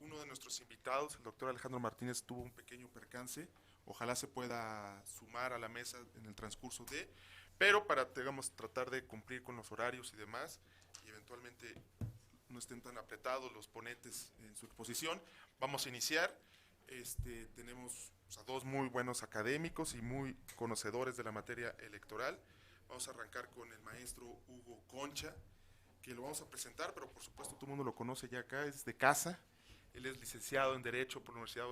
Uno de nuestros invitados, el doctor Alejandro Martínez, tuvo un pequeño percance. Ojalá se pueda sumar a la mesa en el transcurso pero para, digamos, tratar de cumplir con los horarios y demás, y eventualmente no estén tan apretados los ponentes en su exposición, vamos a iniciar. Tenemos, o sea, dos muy buenos académicos y muy conocedores de la materia electoral. Vamos a arrancar con el maestro Hugo Concha, que lo vamos a presentar, pero por supuesto todo el mundo lo conoce ya acá, es de casa. Él es licenciado en Derecho por la Universidad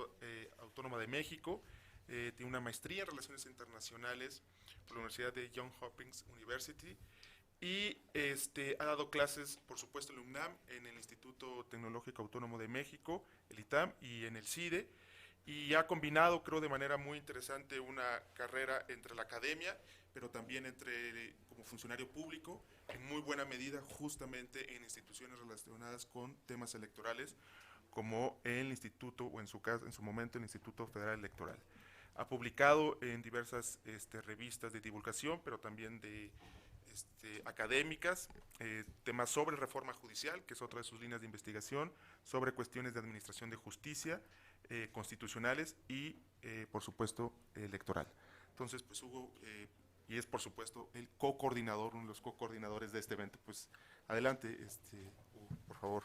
Autónoma de México, tiene una maestría en Relaciones Internacionales por la Universidad de Johns Hopkins University y ha dado clases, por supuesto, en la UNAM, en el Instituto Tecnológico Autónomo de México, el ITAM, y en el CIDE, y ha combinado, creo, de manera muy interesante una carrera entre la academia, pero también como funcionario público, en muy buena medida justamente en instituciones relacionadas con temas electorales, como el instituto, o en su caso, en su momento, el Instituto Federal Electoral. Ha publicado en diversas revistas de divulgación, pero también de académicas, temas sobre reforma judicial, que es otra de sus líneas de investigación, sobre cuestiones de administración de justicia, constitucionales y, por supuesto, electoral. Entonces, pues Hugo, y es por supuesto el co-coordinador, uno de los co-coordinadores de este evento. Pues adelante, Hugo, por favor.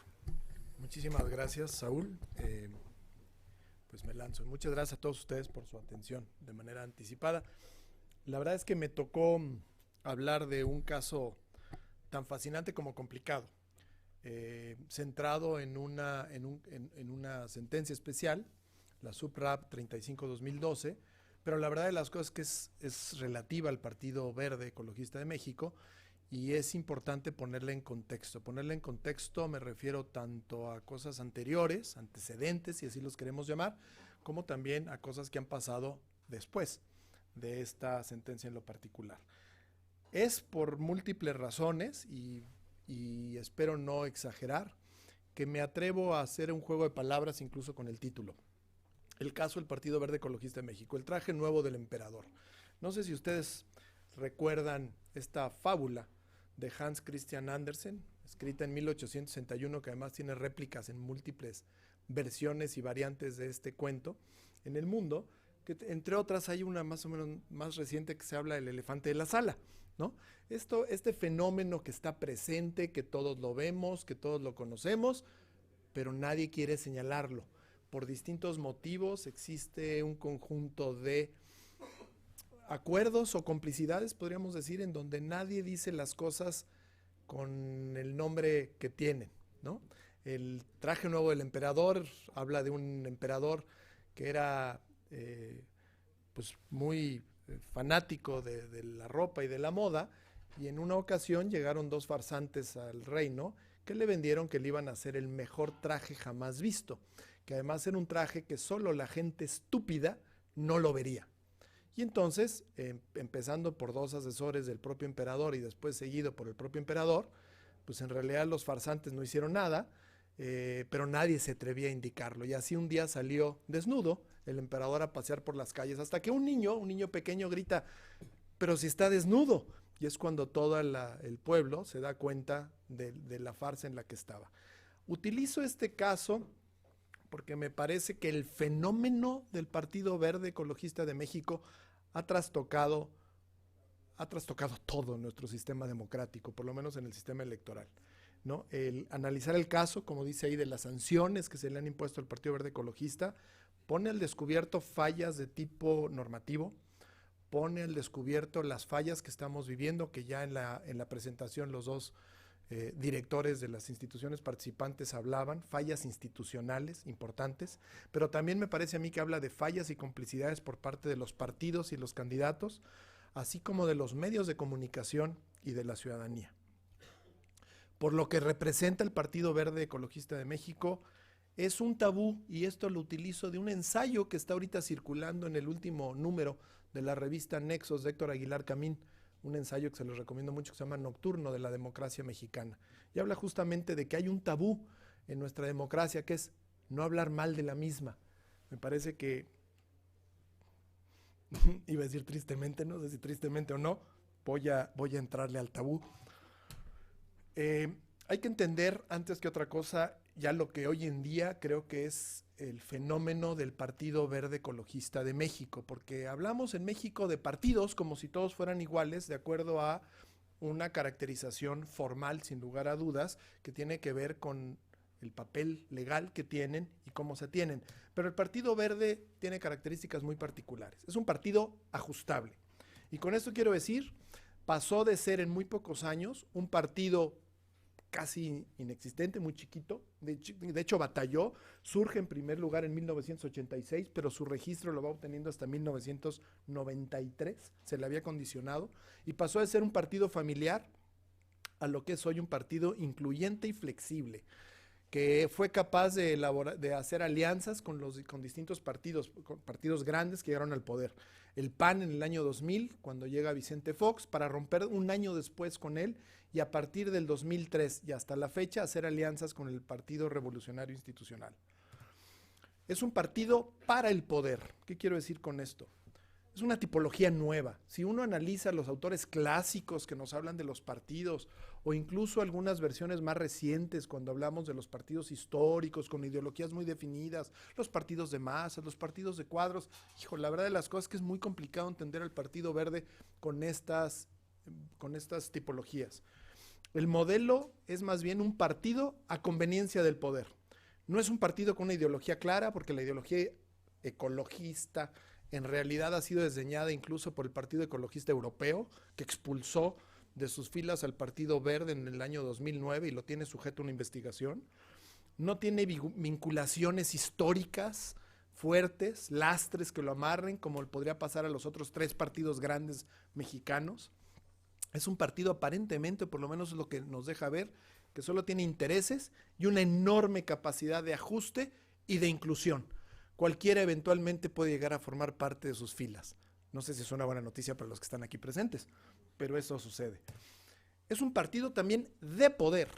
Muchísimas gracias, Saúl. Pues me lanzo. Muchas gracias a todos ustedes por su atención de manera anticipada. La verdad es que me tocó hablar de un caso tan fascinante como complicado, centrado en una sentencia especial, la SUPRAP 35-2012, pero la verdad de las cosas es que es relativa al Partido Verde Ecologista de México y es importante ponerla en contexto. Ponerla en contexto me refiero tanto a cosas anteriores, antecedentes, si así los queremos llamar, como también a cosas que han pasado después de esta sentencia en lo particular. Es por múltiples razones y espero no exagerar que me atrevo a hacer un juego de palabras incluso con el título. El caso del Partido Verde Ecologista de México, el traje nuevo del emperador. No sé si ustedes recuerdan esta fábula de Hans Christian Andersen, escrita en 1861, que además tiene réplicas en múltiples versiones y variantes de este cuento en el mundo, que entre otras hay una más o menos más reciente que se habla del elefante de la sala, ¿no? Este fenómeno que está presente, que todos lo vemos, que todos lo conocemos, pero nadie quiere señalarlo. Por distintos motivos existe un conjunto de acuerdos o complicidades, podríamos decir, en donde nadie dice las cosas con el nombre que tienen, ¿no? El traje nuevo del emperador habla de un emperador que era pues muy fanático de la ropa y de la moda, y en una ocasión llegaron dos farsantes al reino que le vendieron que le iban a hacer el mejor traje jamás visto, que además era un traje que solo la gente estúpida no lo vería. Y entonces, empezando por dos asesores del propio emperador y después seguido por el propio emperador, pues en realidad los farsantes no hicieron nada, pero nadie se atrevía a indicarlo. Y así un día salió desnudo el emperador a pasear por las calles, hasta que un niño pequeño grita, pero si está desnudo. Y es cuando todo el pueblo se da cuenta de la farsa en la que estaba. Utilizo este caso porque me parece que el fenómeno del Partido Verde Ecologista de México ha trastocado todo nuestro sistema democrático, por lo menos en el sistema electoral, ¿no? El analizar el caso, como dice ahí, de las sanciones que se le han impuesto al Partido Verde Ecologista, pone al descubierto fallas de tipo normativo, pone al descubierto las fallas que estamos viviendo, que ya en la presentación los dos directores de las instituciones participantes hablaban, fallas institucionales importantes, pero también me parece a mí que habla de fallas y complicidades por parte de los partidos y los candidatos, así como de los medios de comunicación y de la ciudadanía. Por lo que representa el Partido Verde Ecologista de México, es un tabú, y esto lo utilizo de un ensayo que está ahorita circulando en el último número de la revista Nexos de Héctor Aguilar Camín, un ensayo que se los recomiendo mucho, que se llama Nocturno de la democracia mexicana. Y habla justamente de que hay un tabú en nuestra democracia, que es no hablar mal de la misma. Me parece que, iba a decir tristemente, no sé si tristemente o no, voy a entrarle al tabú. Hay que entender, antes que otra cosa, ya lo que hoy en día creo que es el fenómeno del Partido Verde Ecologista de México, porque hablamos en México de partidos como si todos fueran iguales, de acuerdo a una caracterización formal, sin lugar a dudas, que tiene que ver con el papel legal que tienen y cómo se tienen. Pero el Partido Verde tiene características muy particulares. Es un partido ajustable. Y con esto quiero decir, pasó de ser en muy pocos años un partido casi inexistente, muy chiquito, de hecho batalló, surge en primer lugar en 1986, pero su registro lo va obteniendo hasta 1993, se le había condicionado, y pasó de ser un partido familiar a lo que es hoy un partido incluyente y flexible, que fue capaz de hacer alianzas con distintos partidos grandes que llegaron al poder. El PAN en el año 2000, cuando llega Vicente Fox, para romper un año después con él, y a partir del 2003 y hasta la fecha hacer alianzas con el Partido Revolucionario Institucional. Es un partido para el poder. ¿Qué quiero decir con esto? Es una tipología nueva. Si uno analiza los autores clásicos que nos hablan de los partidos, o incluso algunas versiones más recientes cuando hablamos de los partidos históricos con ideologías muy definidas, los partidos de masas, los partidos de cuadros, hijo, la verdad de las cosas es que es muy complicado entender al Partido Verde con estas tipologías. El modelo es más bien un partido a conveniencia del poder. No es un partido con una ideología clara, porque la ideología ecologista en realidad ha sido desdeñada incluso por el Partido Ecologista Europeo, que expulsó de sus filas al Partido Verde en el año 2009 y lo tiene sujeto a una investigación. No tiene vinculaciones históricas fuertes, lastres que lo amarren, como podría pasar a los otros 3 partidos grandes mexicanos. Es un partido aparentemente, por lo menos es lo que nos deja ver, que solo tiene intereses y una enorme capacidad de ajuste y de inclusión. Cualquiera eventualmente puede llegar a formar parte de sus filas. No sé si es una buena noticia para los que están aquí presentes, pero eso sucede. Es un partido también de poder,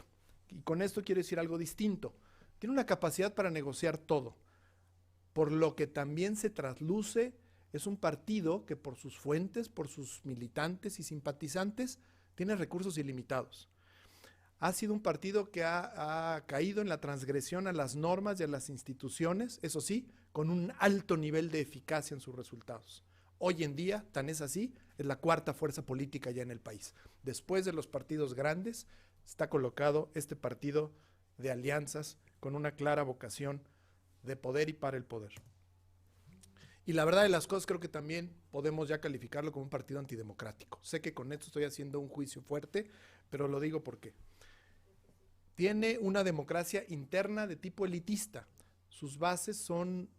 y con esto quiero decir algo distinto. Tiene una capacidad para negociar todo, por lo que también se trasluce. Es un partido que por sus fuentes, por sus militantes y simpatizantes, tiene recursos ilimitados. Ha sido un partido que ha caído en la transgresión a las normas y a las instituciones, eso sí, con un alto nivel de eficacia en sus resultados. Hoy en día, tan es así, es la 4ª fuerza política ya en el país. Después de los partidos grandes, está colocado este partido de alianzas con una clara vocación de poder y para el poder. Y la verdad de las cosas, creo que también podemos ya calificarlo como un partido antidemocrático. Sé que con esto estoy haciendo un juicio fuerte, pero lo digo porque tiene una democracia interna de tipo elitista. Sus bases son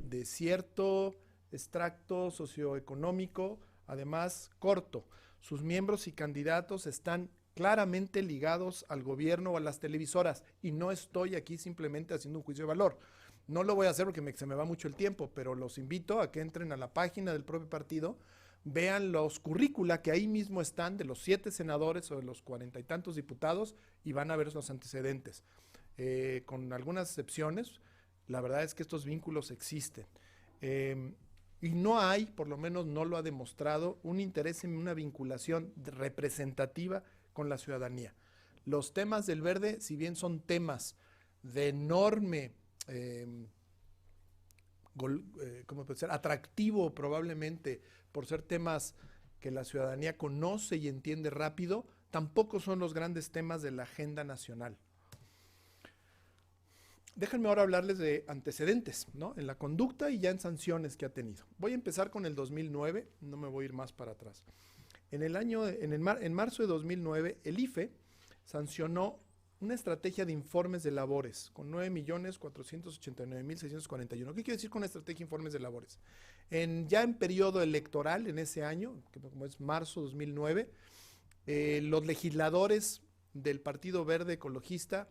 de cierto extracto socioeconómico, además corto. Sus miembros y candidatos están claramente ligados al gobierno o a las televisoras, y no estoy aquí simplemente haciendo un juicio de valor. No lo voy a hacer porque se me va mucho el tiempo, pero los invito a que entren a la página del propio partido, vean los currícula que ahí mismo están de los 7 senadores o de los 40 y tantos diputados, y van a ver los antecedentes. Con algunas excepciones, la verdad es que estos vínculos existen. Y no hay, por lo menos no lo ha demostrado, un interés en una vinculación representativa con la ciudadanía. Los temas del Verde, si bien son temas de enorme ¿cómo puede ser? Atractivo probablemente por ser temas que la ciudadanía conoce y entiende rápido, tampoco son los grandes temas de la agenda nacional. Déjenme ahora hablarles de antecedentes, ¿no? En la conducta y ya en sanciones que ha tenido. Voy a empezar con el 2009, no me voy a ir más para atrás. En marzo de 2009, el IFE sancionó una estrategia de informes de labores con 9.489.641. ¿Qué quiere decir con una estrategia de informes de labores? Ya en periodo electoral, en ese año, que como es marzo 2009, los legisladores del Partido Verde Ecologista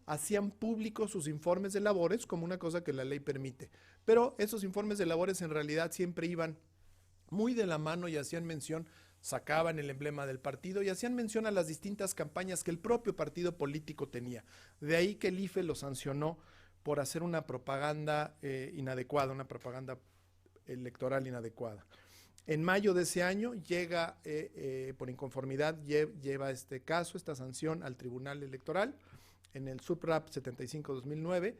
hacían públicos sus informes de labores como una cosa que la ley permite. Pero esos informes de labores en realidad siempre iban muy de la mano y hacían mención, sacaban el emblema del partido y hacían mención a las distintas campañas que el propio partido político tenía. De ahí que el IFE lo sancionó por hacer una propaganda inadecuada, una propaganda electoral inadecuada. En mayo de ese año llega, por inconformidad, lleva este caso, esta sanción al Tribunal Electoral. en el SUPRAP 75-2009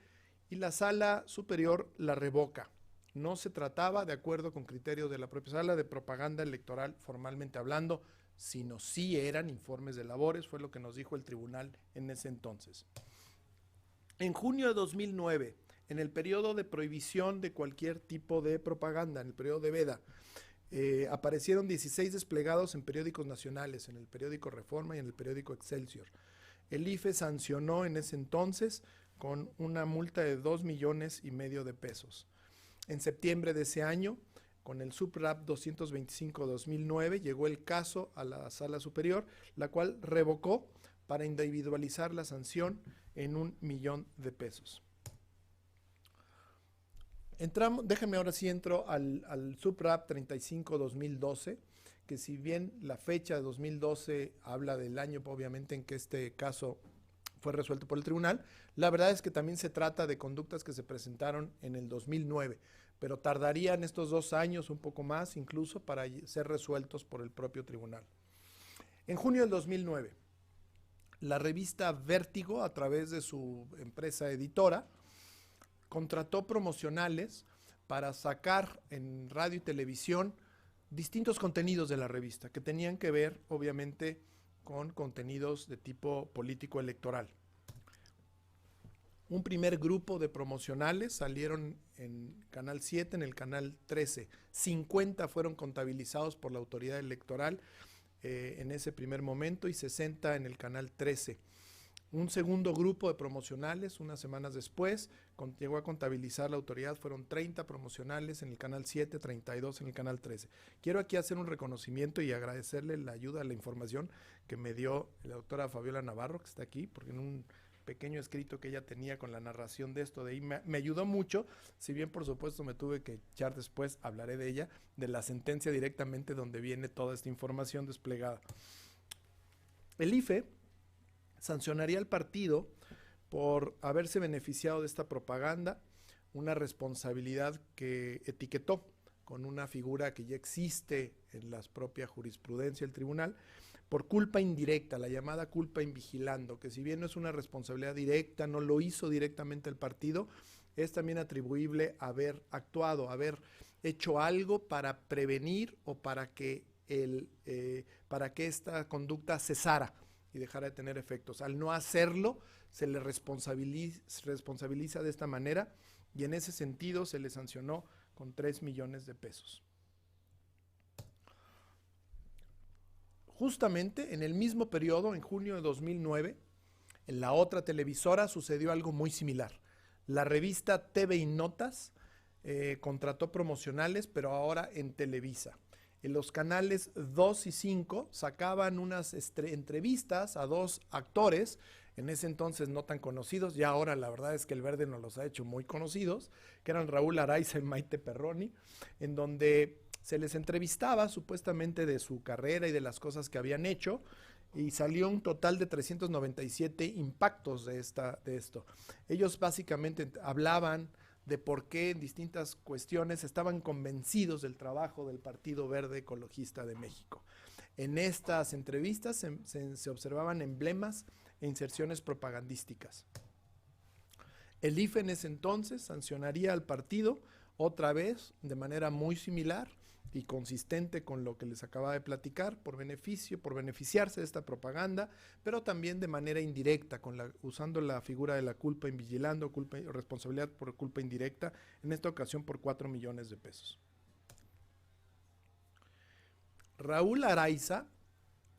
y la Sala Superior la revoca. No se trataba, de acuerdo con criterios de la propia sala, de propaganda electoral formalmente hablando, sino sí eran informes de labores, fue lo que nos dijo el tribunal en ese entonces. En junio de 2009, en el periodo de prohibición de cualquier tipo de propaganda, en el periodo de veda, aparecieron 16 desplegados en periódicos nacionales, en el periódico Reforma y en el periódico Excelsior. El IFE sancionó en ese entonces con una multa de 2,5 millones de pesos. En septiembre de ese año, con el SUPRAP 225-2009, llegó el caso a la Sala Superior, la cual revocó para individualizar la sanción en 1 millón de pesos. Déjenme ahora sí entro al SUPRAP 35-2012, que si bien la fecha de 2012 habla del año, obviamente, en que este caso fue resuelto por el tribunal, la verdad es que también se trata de conductas que se presentaron en el 2009, pero tardarían estos 2 años, un poco más incluso, para ser resueltos por el propio tribunal. En junio del 2009, la revista Vértigo, a través de su empresa editora, contrató promocionales para sacar en radio y televisión distintos contenidos de la revista que tenían que ver, obviamente, con contenidos de tipo político electoral. Un primer grupo de promocionales salieron en Canal 7, en el Canal 13. 50 fueron contabilizados por la autoridad electoral en ese primer momento y 60 en el Canal 13. Un segundo grupo de promocionales, unas semanas después, llegó a contabilizar la autoridad, fueron 30 promocionales en el Canal 7, 32 en el Canal 13. Quiero aquí hacer un reconocimiento y agradecerle la ayuda, la información que me dio la doctora Fabiola Navarro, que está aquí, porque en un pequeño escrito que ella tenía con la narración de esto de ahí me ayudó mucho, si bien por supuesto me tuve que echar después, hablaré de ella, de la sentencia directamente donde viene toda esta información desplegada. El IFE sancionaría al partido por haberse beneficiado de esta propaganda, una responsabilidad que etiquetó con una figura que ya existe en la propia jurisprudencia del tribunal, por culpa indirecta, la llamada culpa invigilando, que si bien no es una responsabilidad directa, no lo hizo directamente el partido, es también atribuible a haber actuado, haber hecho algo para prevenir o para que esta conducta cesara y dejara de tener efectos. Al no hacerlo, se le responsabiliza de esta manera y en ese sentido se le sancionó con 3 millones de pesos. Justamente en el mismo periodo, en junio de 2009, en la otra televisora sucedió algo muy similar. La revista TV y Notas contrató promocionales, pero ahora en Televisa. En los canales 2 y 5 sacaban unas entrevistas a 2 actores, en ese entonces no tan conocidos, ya ahora la verdad es que el Verde nos los ha hecho muy conocidos, que eran Raúl Araiza y Maite Perroni, en donde se les entrevistaba supuestamente de su carrera y de las cosas que habían hecho, y salió un total de 397 impactos de esto. Ellos básicamente hablaban de por qué en distintas cuestiones estaban convencidos del trabajo del Partido Verde Ecologista de México. En estas entrevistas se observaban emblemas e inserciones propagandísticas. El IFE en ese entonces sancionaría al partido otra vez de manera muy similar y consistente con lo que les acababa de platicar, por beneficiarse de esta propaganda, pero también de manera indirecta, usando la figura de la culpa invigilando, responsabilidad por culpa indirecta, en esta ocasión por 4 millones de pesos. Raúl Araiza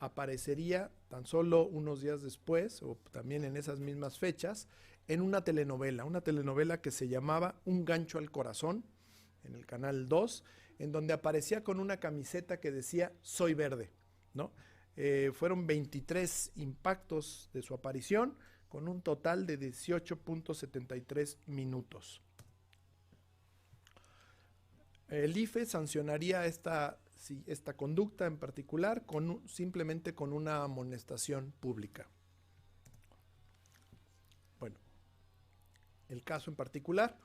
aparecería tan solo unos días después, o también en esas mismas fechas, en una telenovela que se llamaba Un gancho al corazón, en el Canal 2, en donde aparecía con una camiseta que decía Soy Verde, ¿no? Fueron 23 impactos de su aparición, con un total de 18.73 minutos. El IFE sancionaría esta conducta en particular simplemente con una amonestación pública. Bueno, el caso en particular,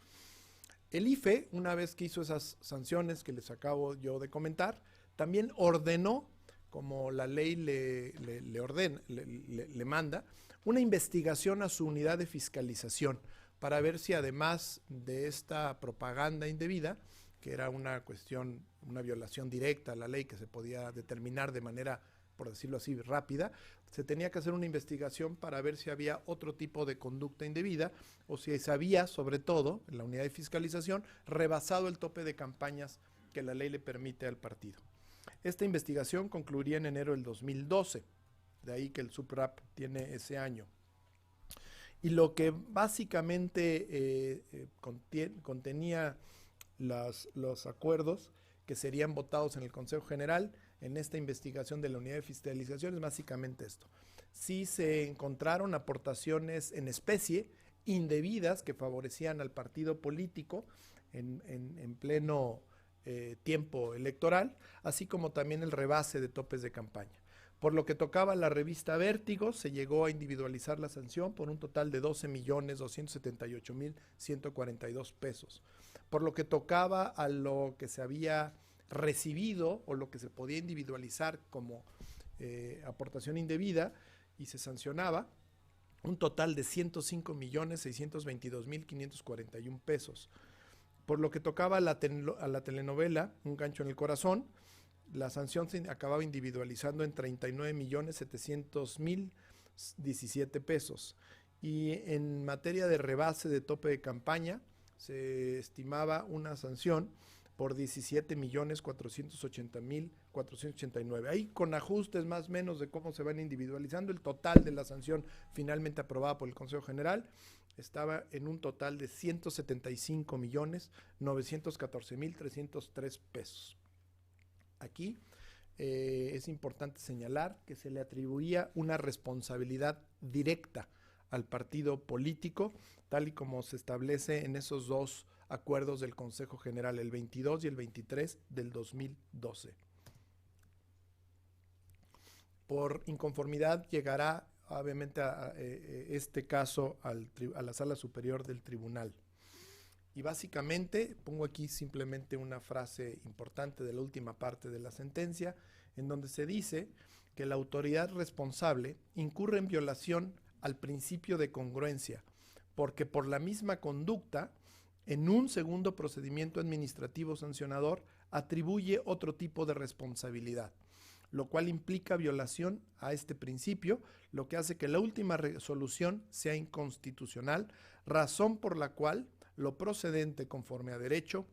el IFE, una vez que hizo esas sanciones que les acabo yo de comentar, también ordenó como la ley le ordena, le manda, una investigación a su unidad de fiscalización para ver si además de esta propaganda indebida, que era una cuestión, una violación directa a la ley que se podía determinar de manera, por decirlo así, rápida, se tenía que hacer una investigación para ver si había otro tipo de conducta indebida o si se había, sobre todo, en la unidad de fiscalización, rebasado el tope de campañas que la ley le permite al partido. Esta investigación concluiría en enero del 2012, de ahí que el SUPRAP tiene ese año. Y lo que básicamente contenía los acuerdos que serían votados en el Consejo General en esta investigación de la unidad de fiscalización es básicamente esto. Sí se encontraron aportaciones en especie indebidas que favorecían al partido político en pleno tiempo electoral, así como también el rebase de topes de campaña. Por lo que tocaba a la revista Vértigo, se llegó a individualizar la sanción por un total de 12.278.142 pesos. Por lo que tocaba a lo que se había recibido o lo que se podía individualizar como aportación indebida y se sancionaba, un total de 105.622.541 pesos. Por lo que tocaba a la telenovela Un gancho en el corazón, la sanción se acababa individualizando en 39.700.017 pesos. Y en materia de rebase de tope de campaña, se estimaba una sanción por 17.480.489. Ahí con ajustes más o menos de cómo se van individualizando, el total de la sanción finalmente aprobada por el Consejo General estaba en un total de 175.914.303 pesos. Aquí es importante señalar que se le atribuía una responsabilidad directa al partido político, tal y como se establece en esos dos acuerdos del Consejo General, el 22 y el 23 del 2012. Por inconformidad llegará obviamente a este caso a la Sala Superior del Tribunal. Y básicamente pongo aquí simplemente una frase importante de la última parte de la sentencia, en donde se dice que la autoridad responsable incurre en violación al principio de congruencia, porque por la misma conducta, en un segundo procedimiento administrativo sancionador, atribuye otro tipo de responsabilidad, lo cual implica violación a este principio, lo que hace que la última resolución sea inconstitucional, razón por la cual lo procedente conforme a derecho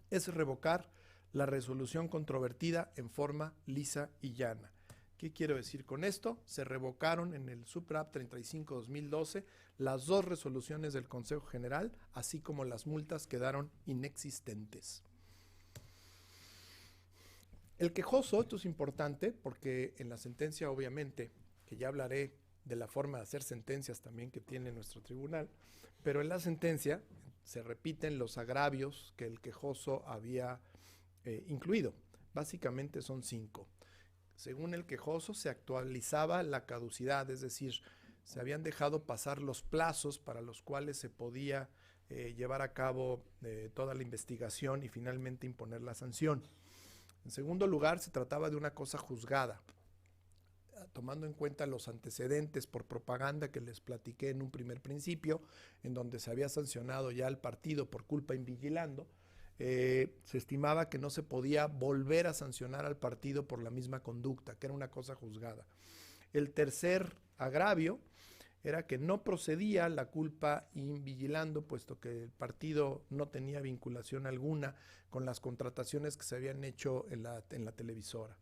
es revocar la resolución controvertida en forma lisa y llana. ¿Qué quiero decir con esto? Se revocaron en el SUPRAP 35-2012 las dos resoluciones del Consejo General, así como las multas quedaron inexistentes. El quejoso, esto es importante porque en la sentencia obviamente, que ya hablaré de la forma de hacer sentencias también que tiene nuestro tribunal, pero en la sentencia se repiten los agravios que el quejoso había incluido. Básicamente son 5. Según el quejoso se actualizaba la caducidad, es decir, se habían dejado pasar los plazos para los cuales se podía llevar a cabo toda la investigación y finalmente imponer la sanción. En segundo lugar, se trataba de una cosa juzgada, tomando en cuenta los antecedentes por propaganda que les platiqué en un primer principio, en donde se había sancionado ya al partido por culpa invigilando, se estimaba que no se podía volver a sancionar al partido por la misma conducta, que era una cosa juzgada. El tercer agravio era que no procedía la culpa invigilando, puesto que el partido no tenía vinculación alguna con las contrataciones que se habían hecho en la televisora.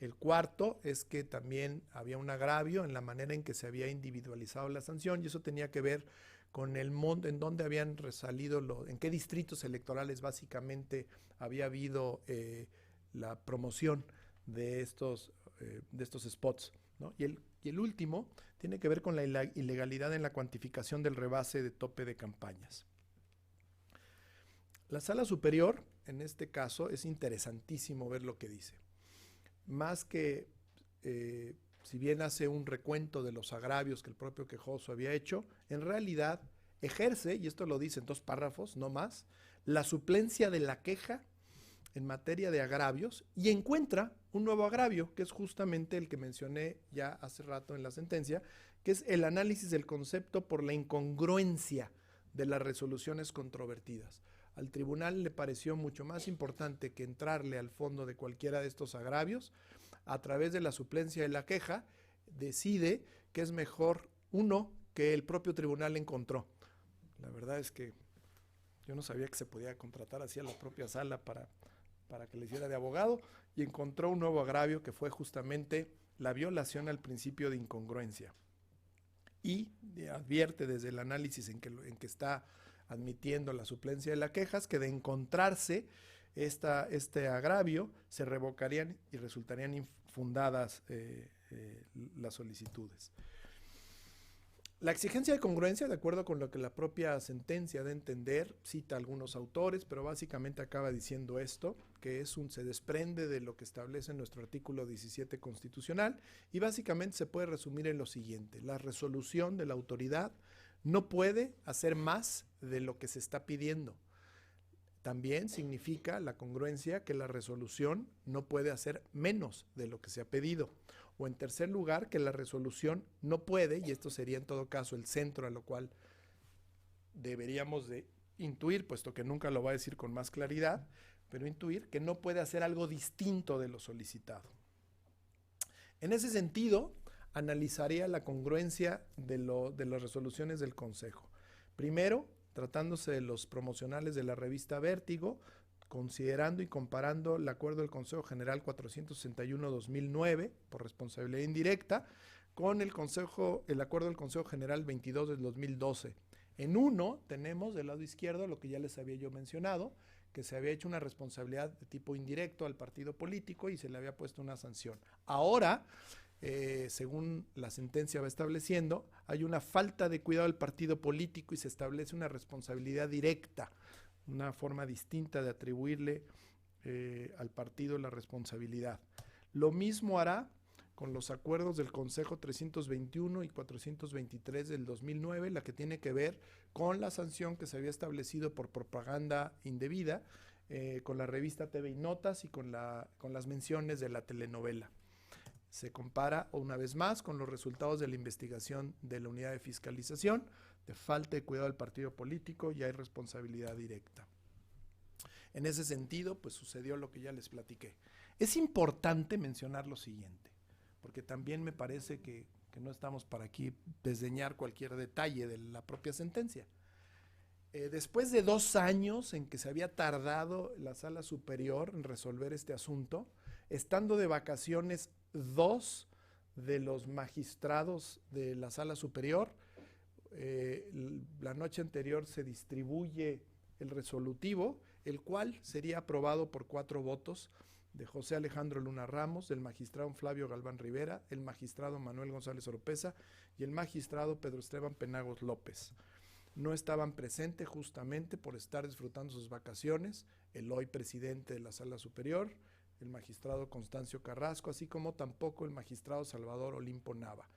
El cuarto es que también había un agravio en la manera en que se había individualizado la sanción, y eso tenía que ver con el modo en donde habían resalido, en qué distritos electorales básicamente había habido la promoción de estos spots, ¿no? Y el último tiene que ver con la ilegalidad en la cuantificación del rebase de tope de campañas. La Sala Superior, en este caso, es interesantísimo ver lo que dice. Más que, si bien hace un recuento de los agravios que el propio quejoso había hecho, en realidad ejerce, y esto lo dice en 2 párrafos, no más, la suplencia de la queja en materia de agravios y encuentra un nuevo agravio, que es justamente el que mencioné ya hace rato en la sentencia, que es el análisis del concepto por la incongruencia de las resoluciones controvertidas. Al tribunal le pareció mucho más importante que entrarle al fondo de cualquiera de estos agravios. A través de la suplencia de la queja, decide que es mejor uno que el propio tribunal encontró. La verdad es que yo no sabía que se podía contratar así a la propia sala para que le hiciera de abogado, y encontró un nuevo agravio que fue justamente la violación al principio de incongruencia. Y advierte desde el análisis en que está admitiendo la suplencia de las quejas que de encontrarse este agravio se revocarían y resultarían infundadas las solicitudes. La exigencia de congruencia, de acuerdo con lo que la propia sentencia da a entender, cita a algunos autores, pero básicamente acaba diciendo esto, que se desprende de lo que establece nuestro artículo 17 constitucional, y básicamente se puede resumir en lo siguiente: la resolución de la autoridad no puede hacer más de lo que se está pidiendo. También significa la congruencia que la resolución no puede hacer menos de lo que se ha pedido. O en tercer lugar, que la resolución no puede, y esto sería en todo caso el centro a lo cual deberíamos de intuir, puesto que nunca lo va a decir con más claridad, pero intuir que no puede hacer algo distinto de lo solicitado. En ese sentido, analizaría la congruencia de las resoluciones del Consejo. Primero, tratándose de los promocionales de la revista Vértigo, considerando y comparando el acuerdo del Consejo General 461-2009 por responsabilidad indirecta con el acuerdo del Consejo General 22 del 2012. En uno tenemos del lado izquierdo lo que ya les había yo mencionado, que se había hecho una responsabilidad de tipo indirecto al partido político y se le había puesto una sanción. Ahora, según la sentencia va estableciendo, hay una falta de cuidado del partido político y se establece una responsabilidad directa, una forma distinta de atribuirle al partido la responsabilidad. Lo mismo hará con los acuerdos del Consejo 321 y 423 del 2009, la que tiene que ver con la sanción que se había establecido por propaganda indebida, con la revista TV y Notas y con las menciones de la telenovela. Se compara una vez más con los resultados de la investigación de la unidad de fiscalización, de falta de cuidado del partido político, y hay responsabilidad directa. En ese sentido, pues sucedió lo que ya les platiqué. Es importante mencionar lo siguiente, porque también me parece que no estamos para aquí desdeñar cualquier detalle de la propia sentencia. Después de 2 años en que se había tardado la Sala Superior en resolver este asunto, estando de vacaciones 2 de los magistrados de la Sala Superior, la noche anterior se distribuye el resolutivo, el cual sería aprobado por 4 votos de José Alejandro Luna Ramos, del magistrado Flavio Galván Rivera, el magistrado Manuel González Oropesa y el magistrado Pedro Esteban Penagos López. No estaban presentes justamente por estar disfrutando sus vacaciones el hoy presidente de la Sala Superior, el magistrado Constancio Carrasco, así como tampoco el magistrado Salvador Olimpo Nava.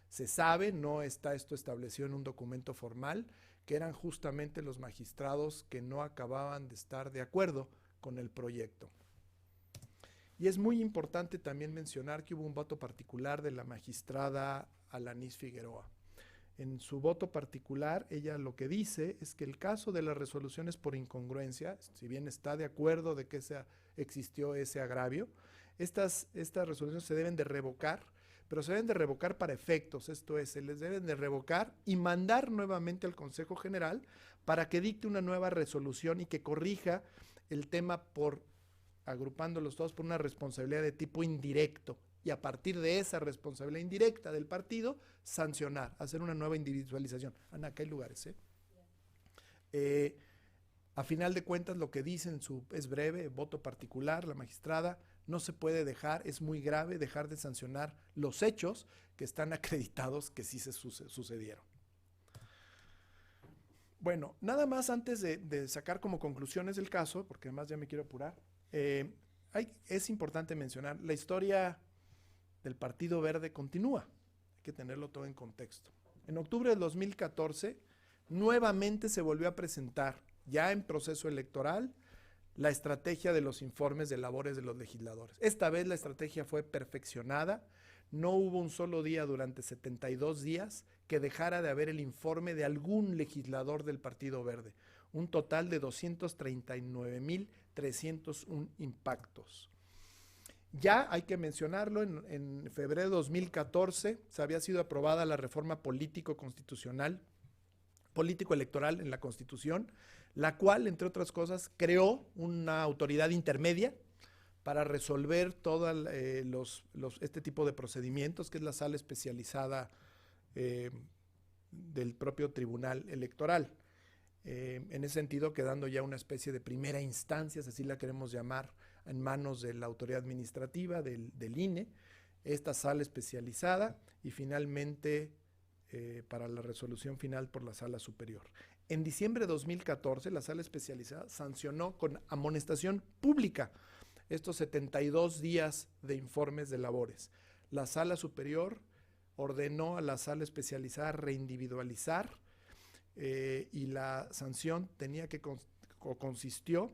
Se sabe, no está esto establecido en un documento formal, que eran justamente los magistrados que no acababan de estar de acuerdo con el proyecto. Y es muy importante también mencionar que hubo un voto particular de la magistrada Alanis Figueroa. En su voto particular, ella lo que dice es que el caso de las resoluciones por incongruencia, si bien está de acuerdo de que existió ese agravio, estas resoluciones se deben de revocar, pero se deben de revocar para efectos, esto es, se les deben de revocar y mandar nuevamente al Consejo General para que dicte una nueva resolución y que corrija el tema agrupándolos todos por una responsabilidad de tipo indirecto, y a partir de esa responsabilidad indirecta del partido, sancionar, hacer una nueva individualización. Ana, acá hay lugares, a final de cuentas, lo que dice es breve, voto particular, la magistrada, no se puede dejar, es muy grave dejar de sancionar los hechos que están acreditados que sí se sucedieron. Bueno, nada más antes de sacar como conclusiones del caso, porque además ya me quiero apurar, es importante mencionar, la historia del Partido Verde continúa, hay que tenerlo todo en contexto. En octubre del 2014, nuevamente se volvió a presentar, ya en proceso electoral, la estrategia de los informes de labores de los legisladores. Esta vez la estrategia fue perfeccionada, no hubo un solo día durante 72 días que dejara de haber el informe de algún legislador del Partido Verde, un total de 239,301 impactos. Ya hay que mencionarlo, en febrero de 2014 se había sido aprobada la reforma político-electoral en la Constitución, la cual, entre otras cosas, creó una autoridad intermedia para resolver todo este tipo de procedimientos, que es la sala especializada del propio Tribunal Electoral. En ese sentido, quedando ya una especie de primera instancia, así la queremos llamar, en manos de la autoridad administrativa del INE, esta sala especializada y finalmente para la resolución final por la sala superior. En diciembre de 2014, la sala especializada sancionó con amonestación pública estos 72 días de informes de labores. La sala superior ordenó a la sala especializada reindividualizar y la sanción consistió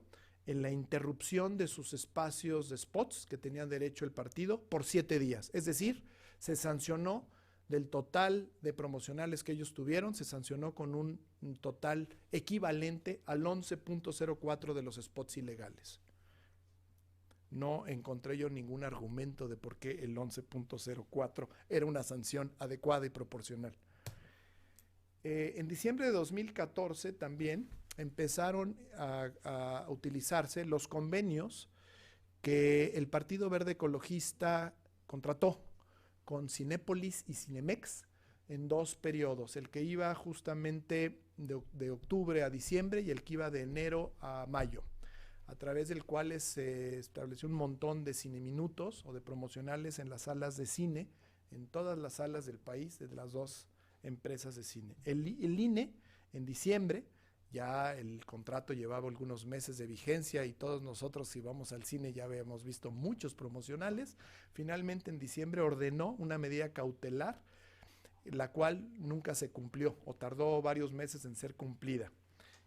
en la interrupción de sus espacios de spots que tenían derecho el partido por 7 días. Es decir, se sancionó del total de promocionales que ellos tuvieron, se sancionó con un total equivalente al 11.04 de los spots ilegales. No encontré yo ningún argumento de por qué el 11.04 era una sanción adecuada y proporcional. En diciembre de 2014 también empezaron a utilizarse los convenios que el Partido Verde Ecologista contrató con Cinépolis y Cinemex en 2 periodos, el que iba justamente de octubre a diciembre y el que iba de enero a mayo, a través del cual se estableció un montón de cineminutos o de promocionales en las salas de cine, en todas las salas del país, de las 2 empresas de cine. El INE, en diciembre, ya el contrato llevaba algunos meses de vigencia y todos nosotros, si vamos al cine, ya habíamos visto muchos promocionales. Finalmente, en diciembre ordenó una medida cautelar, la cual nunca se cumplió o tardó varios meses en ser cumplida.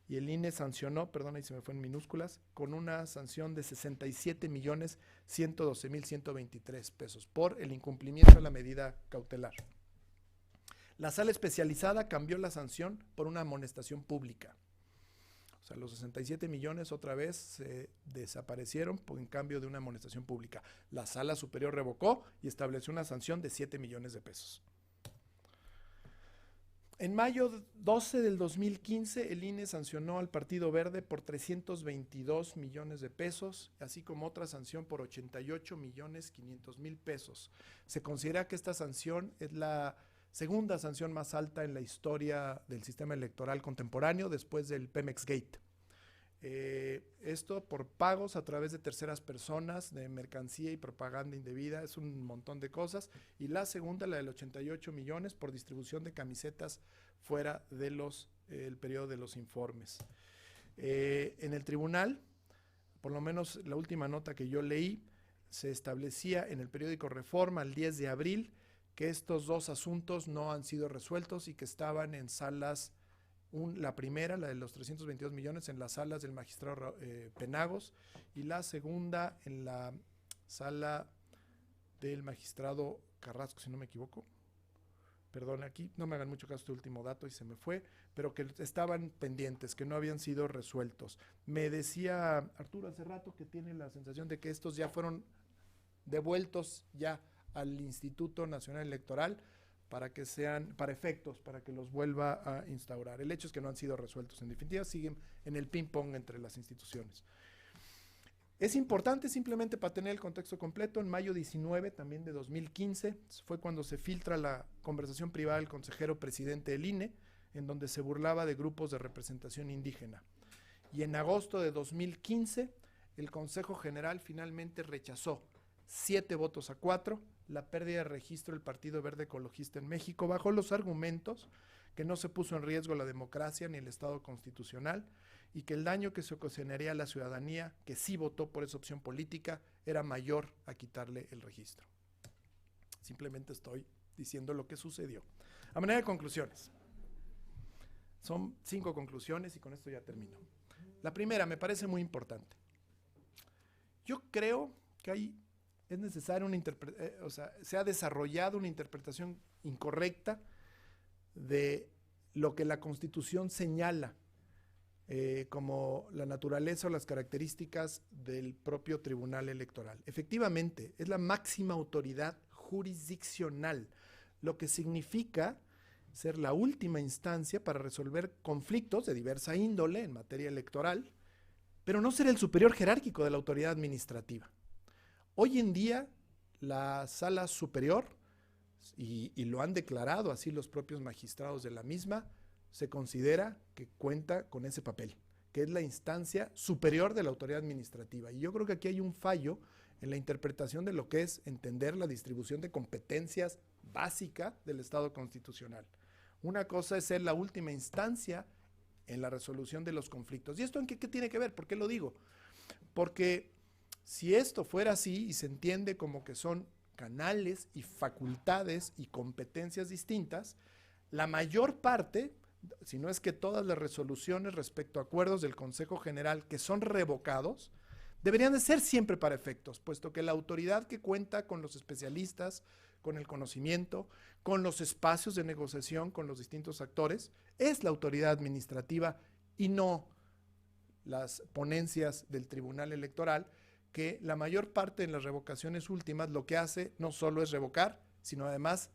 Y el INE sancionó, perdón, ahí se me fue en minúsculas, con una sanción de 67,112,123 pesos por el incumplimiento de la medida cautelar. La sala especializada cambió la sanción por una amonestación pública. O sea, los 67 millones otra vez se desaparecieron en cambio de una amonestación pública. La sala superior revocó y estableció una sanción de 7 millones de pesos. En mayo 12 del 2015, el INE sancionó al Partido Verde por 322 millones de pesos, así como otra sanción por 88,500,000 pesos. Se considera que esta sanción es la segunda sanción más alta en la historia del sistema electoral contemporáneo después del Pemex Gate. Esto por pagos a través de terceras personas, de mercancía y propaganda indebida, es un montón de cosas. Y la segunda, la del 88 millones por distribución de camisetas fuera de el periodo de los informes. En el tribunal, por lo menos la última nota que yo leí, se establecía en el periódico Reforma el 10 de abril que estos 2 asuntos no han sido resueltos y que estaban en salas, la primera, la de los 322 millones, en las salas del magistrado Penagos, y la segunda en la sala del magistrado Carrasco, si no me equivoco. Perdón, aquí no me hagan mucho caso este último dato y se me fue, pero que estaban pendientes, que no habían sido resueltos. Me decía Arturo hace rato que tiene la sensación de que estos ya fueron devueltos ya al Instituto Nacional Electoral para que sean, para efectos, para que los vuelva a instaurar. El hecho es que no han sido resueltos. En definitiva, siguen en el ping-pong entre las instituciones. Es importante, simplemente para tener el contexto completo, en mayo 19 también de 2015 fue cuando se filtra la conversación privada del consejero presidente del INE, en donde se burlaba de grupos de representación indígena. Y en agosto de 2015 el Consejo General finalmente rechazó 7-4 la pérdida de registro del Partido Verde Ecologista en México, bajo los argumentos que no se puso en riesgo la democracia ni el Estado constitucional, y que el daño que se ocasionaría a la ciudadanía que sí votó por esa opción política era mayor a quitarle el registro. Simplemente estoy diciendo lo que sucedió. A manera de conclusiones. Son 5 conclusiones y con esto ya termino. La primera me parece muy importante. Yo creo que es necesaria se ha desarrollado una interpretación incorrecta de lo que la Constitución señala como la naturaleza o las características del propio Tribunal Electoral. Efectivamente, es la máxima autoridad jurisdiccional, lo que significa ser la última instancia para resolver conflictos de diversa índole en materia electoral, pero no ser el superior jerárquico de la autoridad administrativa. Hoy en día, la Sala Superior, y lo han declarado así los propios magistrados de la misma, se considera que cuenta con ese papel, que es la instancia superior de la autoridad administrativa. Y yo creo que aquí hay un fallo en la interpretación de lo que es entender la distribución de competencias básica del Estado constitucional. Una cosa es ser la última instancia en la resolución de los conflictos. ¿Y esto en qué tiene que ver? ¿Por qué lo digo? Porque si esto fuera así y se entiende como que son canales y facultades y competencias distintas, la mayor parte, si no es que todas las resoluciones respecto a acuerdos del Consejo General que son revocados, deberían de ser siempre para efectos, puesto que la autoridad que cuenta con los especialistas, con el conocimiento, con los espacios de negociación con los distintos actores, es la autoridad administrativa y no las ponencias del Tribunal Electoral, que la mayor parte de las revocaciones últimas lo que hace no solo es revocar, sino además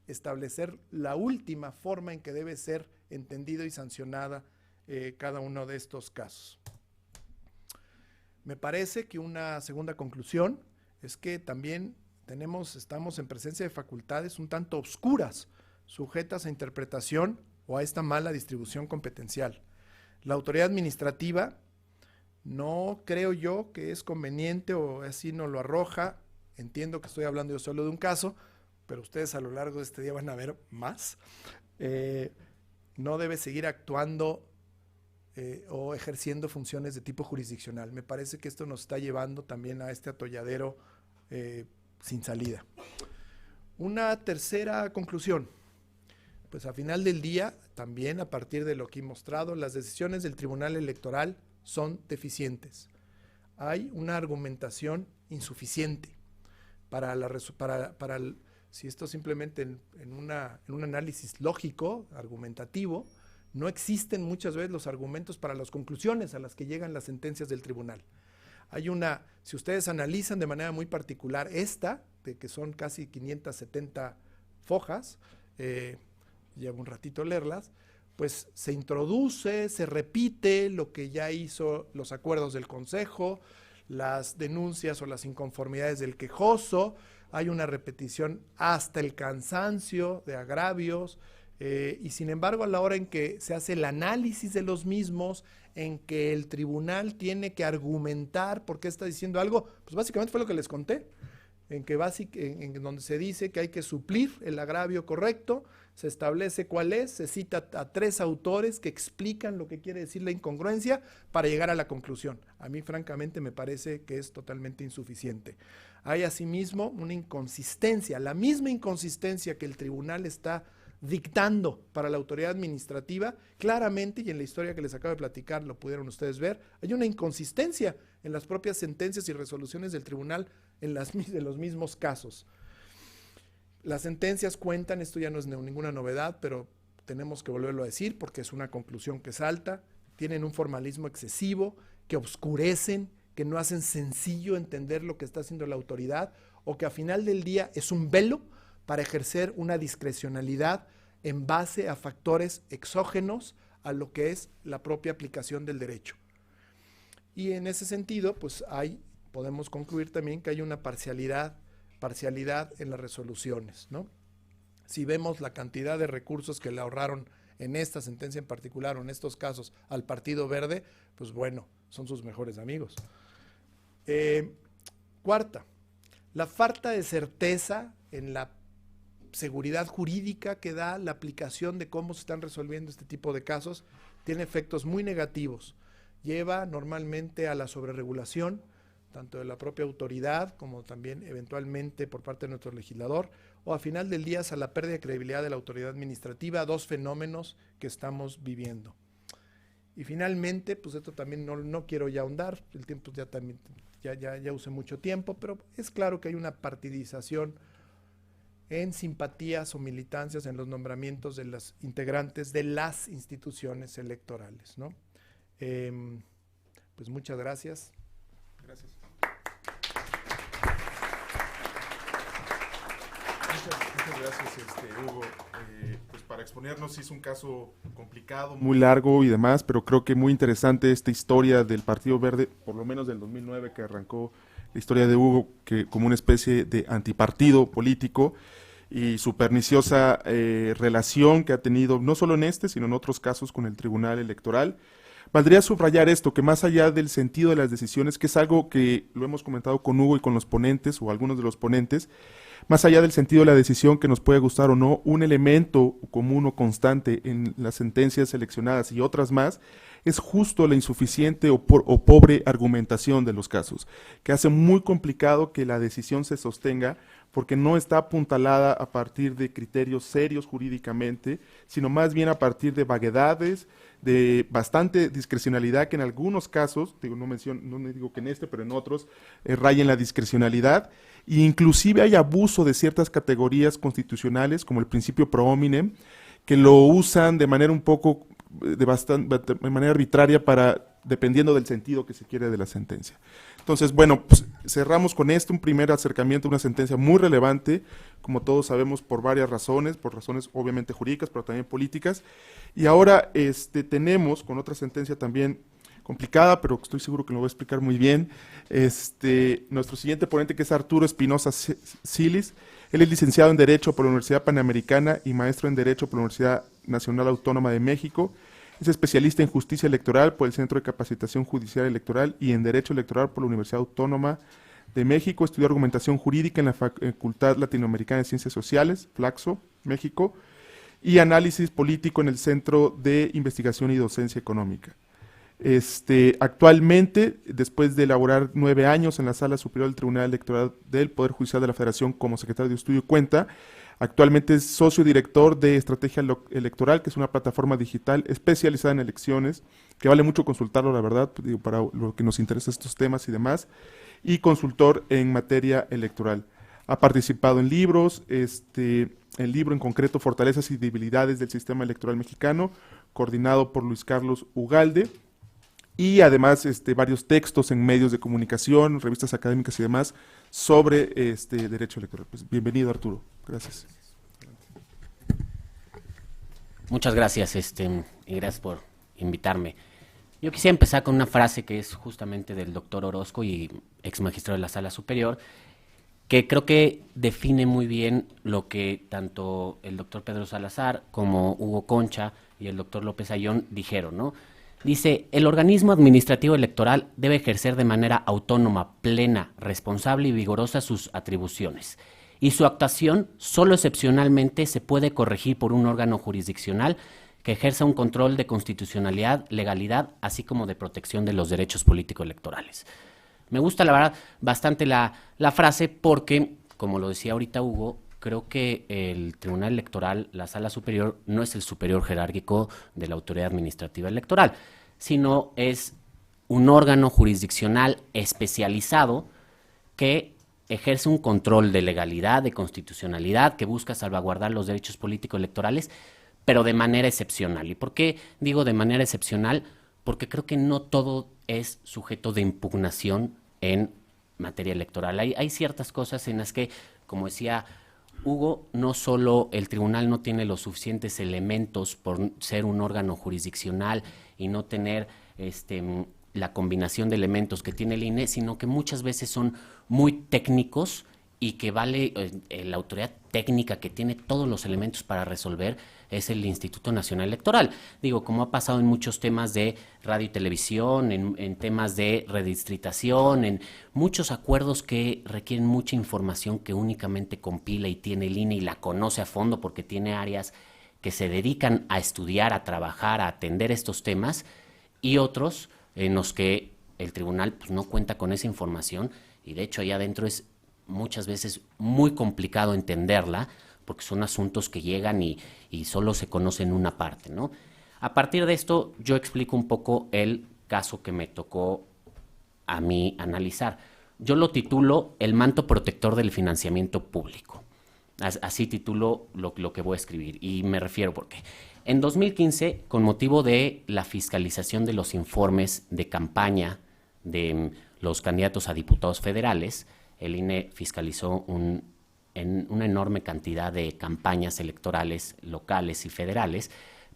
establecer la última forma en que debe ser entendido y sancionada cada uno de estos casos. Me parece que una segunda conclusión es que también estamos en presencia de facultades un tanto obscuras, sujetas a interpretación o a esta mala distribución competencial. La autoridad administrativa no creo yo que es conveniente, o así nos lo arroja, entiendo que estoy hablando yo solo de un caso, pero ustedes a lo largo de este día van a ver más, no debe seguir actuando o ejerciendo funciones de tipo jurisdiccional. Me parece que esto nos está llevando también a este atolladero sin salida. Una tercera conclusión, pues a final del día, también a partir de lo que he mostrado, las decisiones del Tribunal Electoral son deficientes. Hay una argumentación insuficiente si esto simplemente en un análisis lógico, argumentativo, no existen muchas veces los argumentos para las conclusiones a las que llegan las sentencias del tribunal. Si ustedes analizan de manera muy particular de que son casi 570 fojas, llevo un ratito leerlas, pues se introduce, se repite lo que ya hizo los acuerdos del Consejo, las denuncias o las inconformidades del quejoso, hay una repetición hasta el cansancio de agravios, y sin embargo a la hora en que se hace el análisis de los mismos, en que el tribunal tiene que argumentar por qué está diciendo algo, pues básicamente fue lo que les conté, en donde se dice que hay que suplir el agravio correcto, se establece cuál es, se cita a 3 autores que explican lo que quiere decir la incongruencia para llegar a la conclusión. A mí francamente me parece que es totalmente insuficiente. Hay asimismo una inconsistencia, la misma inconsistencia que el tribunal está dictando para la autoridad administrativa, claramente, y en la historia que les acabo de platicar lo pudieron ustedes ver, hay una inconsistencia en las propias sentencias y resoluciones del tribunal en los mismos casos. Las sentencias cuentan, esto ya no es ninguna novedad, pero tenemos que volverlo a decir porque es una conclusión que salta, tienen un formalismo excesivo, que obscurecen, que no hacen sencillo entender lo que está haciendo la autoridad, o que a final del día es un velo para ejercer una discrecionalidad en base a factores exógenos a lo que es la propia aplicación del derecho. Y en ese sentido, pues podemos concluir también que hay una parcialidad en las resoluciones, ¿no? Si vemos la cantidad de recursos que le ahorraron en esta sentencia en particular o en estos casos al Partido Verde, pues bueno, son sus mejores amigos. Cuarta, la falta de certeza en la seguridad jurídica que da la aplicación de cómo se están resolviendo este tipo de casos tiene efectos muy negativos. Lleva normalmente a la sobreregulación, tanto de la propia autoridad como también eventualmente por parte de nuestro legislador, o a final del día a la pérdida de credibilidad de la autoridad administrativa, 2 fenómenos que estamos viviendo. Y finalmente, pues esto también no quiero ya ahondar, el tiempo ya también, ya usé mucho tiempo, pero es claro que hay una partidización en simpatías o militancias en los nombramientos de los integrantes de las instituciones electorales, ¿no? Pues muchas gracias. Gracias. Muchas gracias, Hugo. Pues para exponernos, sí es un caso complicado, muy largo y demás, pero creo que muy interesante esta historia del Partido Verde, por lo menos del 2009, que arrancó la historia de Hugo que como una especie de antipartido político, y su perniciosa relación que ha tenido, no solo en este, sino en otros casos con el Tribunal Electoral. Valdría subrayar esto, que más allá del sentido de las decisiones, que es algo que lo hemos comentado con Hugo y con los ponentes, o algunos de los ponentes, más allá del sentido de la decisión que nos puede gustar o no, un elemento común o constante en las sentencias seleccionadas y otras más, es justo la insuficiente o pobre argumentación de los casos, que hace muy complicado que la decisión se sostenga, porque no está apuntalada a partir de criterios serios jurídicamente, sino más bien a partir de vaguedades, de bastante discrecionalidad, que en algunos casos, no digo que en este, pero en otros, rayen la discrecionalidad, e inclusive hay abuso de ciertas categorías constitucionales, como el principio pro hominem, que lo usan de manera un poco, de manera arbitraria, dependiendo del sentido que se quiere de la sentencia. Entonces, bueno, pues cerramos con esto, un primer acercamiento a una sentencia muy relevante, como todos sabemos, por varias razones, por razones obviamente jurídicas, pero también políticas. Y ahora tenemos con otra sentencia también complicada, pero estoy seguro que lo voy a explicar muy bien, nuestro siguiente ponente, que es Arturo Espinosa Silis. Él es licenciado en Derecho por la Universidad Panamericana y maestro en Derecho por la Universidad Nacional Autónoma de México. Es especialista en Justicia Electoral por el Centro de Capacitación Judicial Electoral y en Derecho Electoral por la Universidad Autónoma de México. Estudió Argumentación Jurídica en la Facultad Latinoamericana de Ciencias Sociales, Flaxo, México, y Análisis Político en el Centro de Investigación y Docencia Económica. Actualmente, después de elaborar 9 años en la Sala Superior del Tribunal Electoral del Poder Judicial de la Federación como secretario de Estudio y Cuenta, actualmente es socio director de Estrategia Electoral, que es una plataforma digital especializada en elecciones, que vale mucho consultarlo, la verdad, para lo que nos interesa estos temas y demás, y consultor en materia electoral. Ha participado en libros, el libro en concreto Fortalezas y Debilidades del Sistema Electoral Mexicano, coordinado por Luis Carlos Ugalde, y además varios textos en medios de comunicación, revistas académicas y demás sobre derecho electoral. Pues bienvenido, Arturo. Gracias. Muchas gracias, y gracias por invitarme. Yo quisiera empezar con una frase que es justamente del doctor Orozco y ex magistrado de la Sala Superior, que creo que define muy bien lo que tanto el doctor Pedro Salazar como Hugo Concha y el doctor López Ayllón dijeron, ¿no? Dice, el organismo administrativo electoral debe ejercer de manera autónoma, plena, responsable y vigorosa sus atribuciones, y su actuación solo excepcionalmente se puede corregir por un órgano jurisdiccional que ejerza un control de constitucionalidad, legalidad, así como de protección de los derechos político-electorales. Me gusta, la verdad, bastante la frase porque, como lo decía ahorita Hugo, creo que el Tribunal Electoral, la Sala Superior, no es el superior jerárquico de la Autoridad Administrativa Electoral, sino es un órgano jurisdiccional especializado que ejerce un control de legalidad, de constitucionalidad, que busca salvaguardar los derechos político-electorales, pero de manera excepcional. ¿Y por qué digo de manera excepcional? Porque creo que no todo es sujeto de impugnación en materia electoral. Hay ciertas cosas en las que, como decía Hugo, no solo el tribunal no tiene los suficientes elementos por ser un órgano jurisdiccional y no tener la combinación de elementos que tiene el INE, sino que muchas veces son muy técnicos y que vale la autoridad técnica que tiene todos los elementos para resolver es el Instituto Nacional Electoral. Digo, como ha pasado en muchos temas de radio y televisión, en temas de redistritación, en muchos acuerdos que requieren mucha información que únicamente compila y tiene el INE y la conoce a fondo porque tiene áreas que se dedican a estudiar, a trabajar, a atender estos temas, y otros en los que el tribunal pues, no cuenta con esa información, y de hecho allá adentro es muchas veces muy complicado entenderla porque son asuntos que llegan y solo se conocen una parte, ¿no? A partir de esto, yo explico un poco el caso que me tocó a mí analizar. Yo lo titulo El manto protector del financiamiento público. Así titulo lo que voy a escribir, y me refiero porque en 2015, con motivo de la fiscalización de los informes de campaña de los candidatos a diputados federales, el INE fiscalizó una enorme cantidad de campañas electorales locales y federales,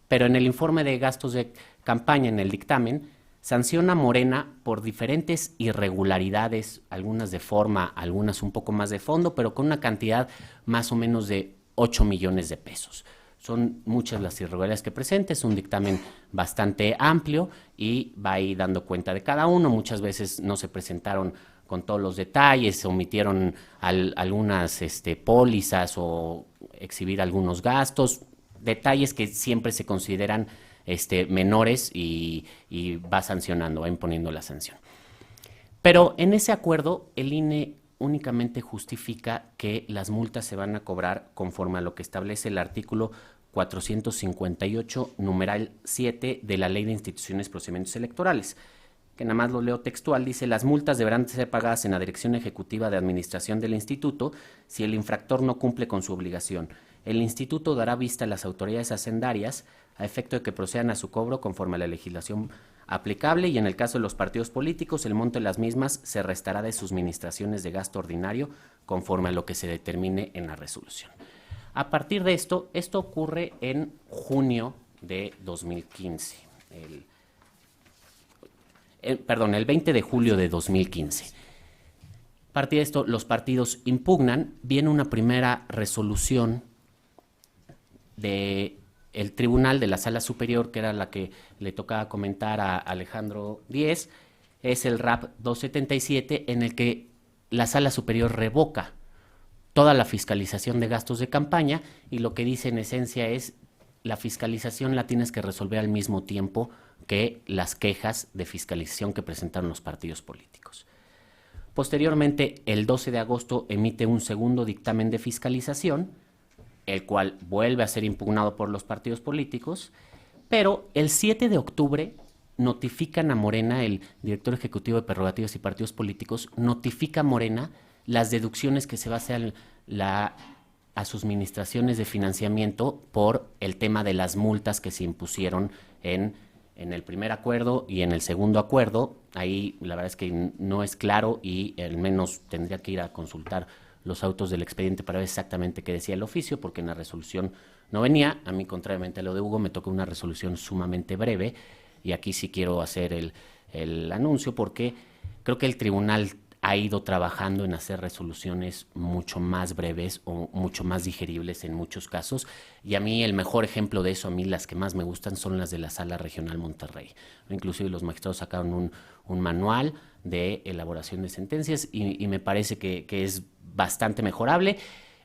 pero en el informe de gastos de campaña, en el dictamen, sanciona a Morena por diferentes irregularidades, algunas de forma, algunas un poco más de fondo, pero con una cantidad más o menos de 8 millones de pesos. Son muchas las irregularidades que presenta, es un dictamen bastante amplio y va ahí dando cuenta de cada uno. Muchas veces no se presentaron con todos los detalles, se omitieron algunas pólizas o exhibir algunos gastos, detalles que siempre se consideran menores y va sancionando, va imponiendo la sanción. Pero en ese acuerdo el INE únicamente justifica que las multas se van a cobrar conforme a lo que establece el artículo 458, numeral 7 de la Ley de Instituciones y Procedimientos Electorales, que nada más lo leo textual, dice: las multas deberán ser pagadas en la Dirección Ejecutiva de Administración del Instituto si el infractor no cumple con su obligación. El Instituto dará vista a las autoridades hacendarias a efecto de que procedan a su cobro conforme a la legislación aplicable, y en el caso de los partidos políticos, el monto de las mismas se restará de sus administraciones de gasto ordinario conforme a lo que se determine en la resolución. A partir de esto ocurre en junio de 2015, el 20 de julio de 2015. A partir de esto, los partidos impugnan, viene una primera resolución del tribunal de la Sala Superior, que era la que le tocaba comentar a Alejandro Díez, es el RAP 277, en el que la Sala Superior revoca toda la fiscalización de gastos de campaña, y lo que dice en esencia es: la fiscalización la tienes que resolver al mismo tiempo que las quejas de fiscalización que presentaron los partidos políticos. Posteriormente, el 12 de agosto emite un segundo dictamen de fiscalización, el cual vuelve a ser impugnado por los partidos políticos, pero el 7 de octubre notifican a Morena, el director ejecutivo de Prerrogativas y Partidos Políticos, notifica a Morena las deducciones que se va a hacer a sus administraciones de financiamiento por el tema de las multas que se impusieron en el primer acuerdo y en el segundo acuerdo. Ahí la verdad es que no es claro, y al menos tendría que ir a consultar los autos del expediente para ver exactamente qué decía el oficio, porque en la resolución no venía. A mí, contrariamente a lo de Hugo, me tocó una resolución sumamente breve, y aquí sí quiero hacer el anuncio, porque creo que el tribunal ha ido trabajando en hacer resoluciones mucho más breves o mucho más digeribles en muchos casos, y a mí el mejor ejemplo de eso, a mí las que más me gustan son las de la Sala Regional Monterrey. Inclusive los magistrados sacaron un manual de elaboración de sentencias, y me parece que es bastante mejorable.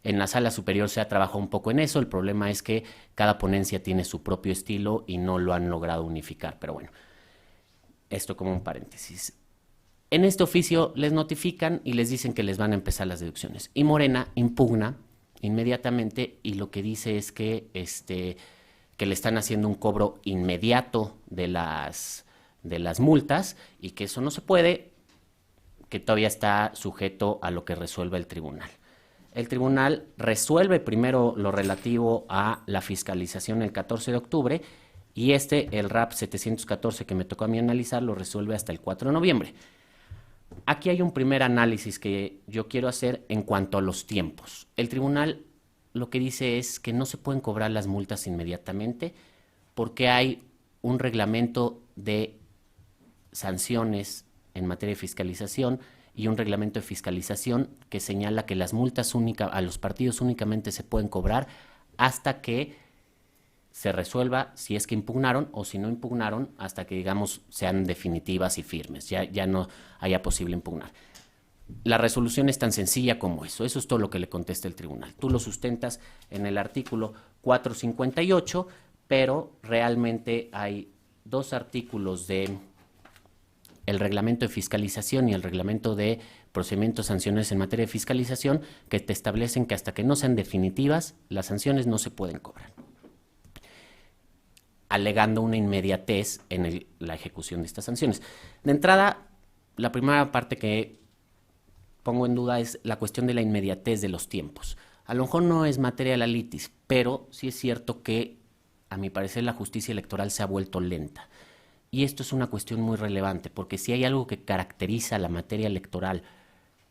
En la Sala Superior se ha trabajado un poco en eso, el problema es que cada ponencia tiene su propio estilo y no lo han logrado unificar, pero bueno, esto como un paréntesis. En este oficio les notifican y les dicen que les van a empezar las deducciones, y Morena impugna inmediatamente, y lo que dice es que le están haciendo un cobro inmediato de las multas, y que eso no se puede, que todavía está sujeto a lo que resuelva el tribunal. El tribunal resuelve primero lo relativo a la fiscalización el 14 de octubre, y el RAP 714 que me tocó a mí analizar lo resuelve hasta el 4 de noviembre. Aquí hay un primer análisis que yo quiero hacer en cuanto a los tiempos. El tribunal lo que dice es que no se pueden cobrar las multas inmediatamente porque hay un reglamento de sanciones en materia de fiscalización y un reglamento de fiscalización que señala que las multas a los partidos únicamente se pueden cobrar hasta que se resuelva si es que impugnaron, o si no impugnaron, hasta que, digamos, sean definitivas y firmes, ya no haya posible impugnar. La resolución es tan sencilla como eso es todo lo que le contesta el tribunal. Tú lo sustentas en el artículo 458, pero realmente hay dos artículos de el reglamento de fiscalización y el reglamento de procedimientos sanciones en materia de fiscalización que te establecen que hasta que no sean definitivas, las sanciones no se pueden cobrar. alegando una inmediatez en la ejecución de estas sanciones. De entrada, la primera parte que pongo en duda es la cuestión de la inmediatez de los tiempos. A lo mejor no es materia de la litis, pero sí es cierto que, a mi parecer, la justicia electoral se ha vuelto lenta. Y esto es una cuestión muy relevante, porque si hay algo que caracteriza a la materia electoral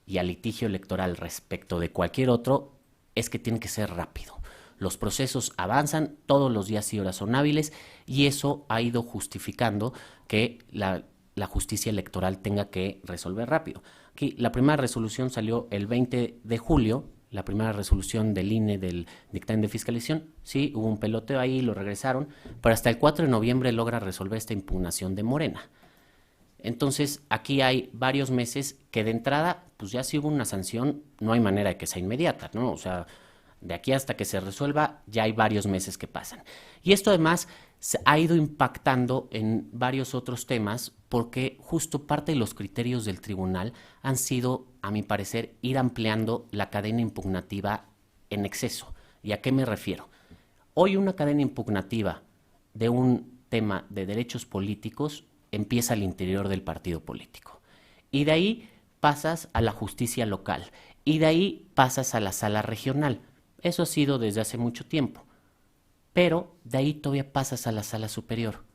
y al litigio electoral respecto de cualquier otro, es que tiene que ser rápido. Los procesos avanzan, todos los días y horas son hábiles, y eso ha ido justificando que la justicia electoral tenga que resolver rápido. Aquí la primera resolución salió el 20 de julio, la primera resolución del INE del dictamen de fiscalización. Sí, hubo un peloteo ahí, lo regresaron, pero hasta el 4 de noviembre logra resolver esta impugnación de Morena. Entonces, aquí hay varios meses que de entrada, pues ya si hubo una sanción, no hay manera de que sea inmediata, ¿no? O sea, de aquí hasta que se resuelva, ya hay varios meses que pasan. Y esto además ha ido impactando en varios otros temas, porque justo parte de los criterios del tribunal han sido, a mi parecer, ir ampliando la cadena impugnativa en exceso. ¿Y a qué me refiero? Hoy una cadena impugnativa de un tema de derechos políticos empieza al interior del partido político. Y de ahí pasas a la justicia local. Y de ahí pasas a la sala regional. Eso ha sido desde hace mucho tiempo. Pero de ahí todavía pasas a la sala superior.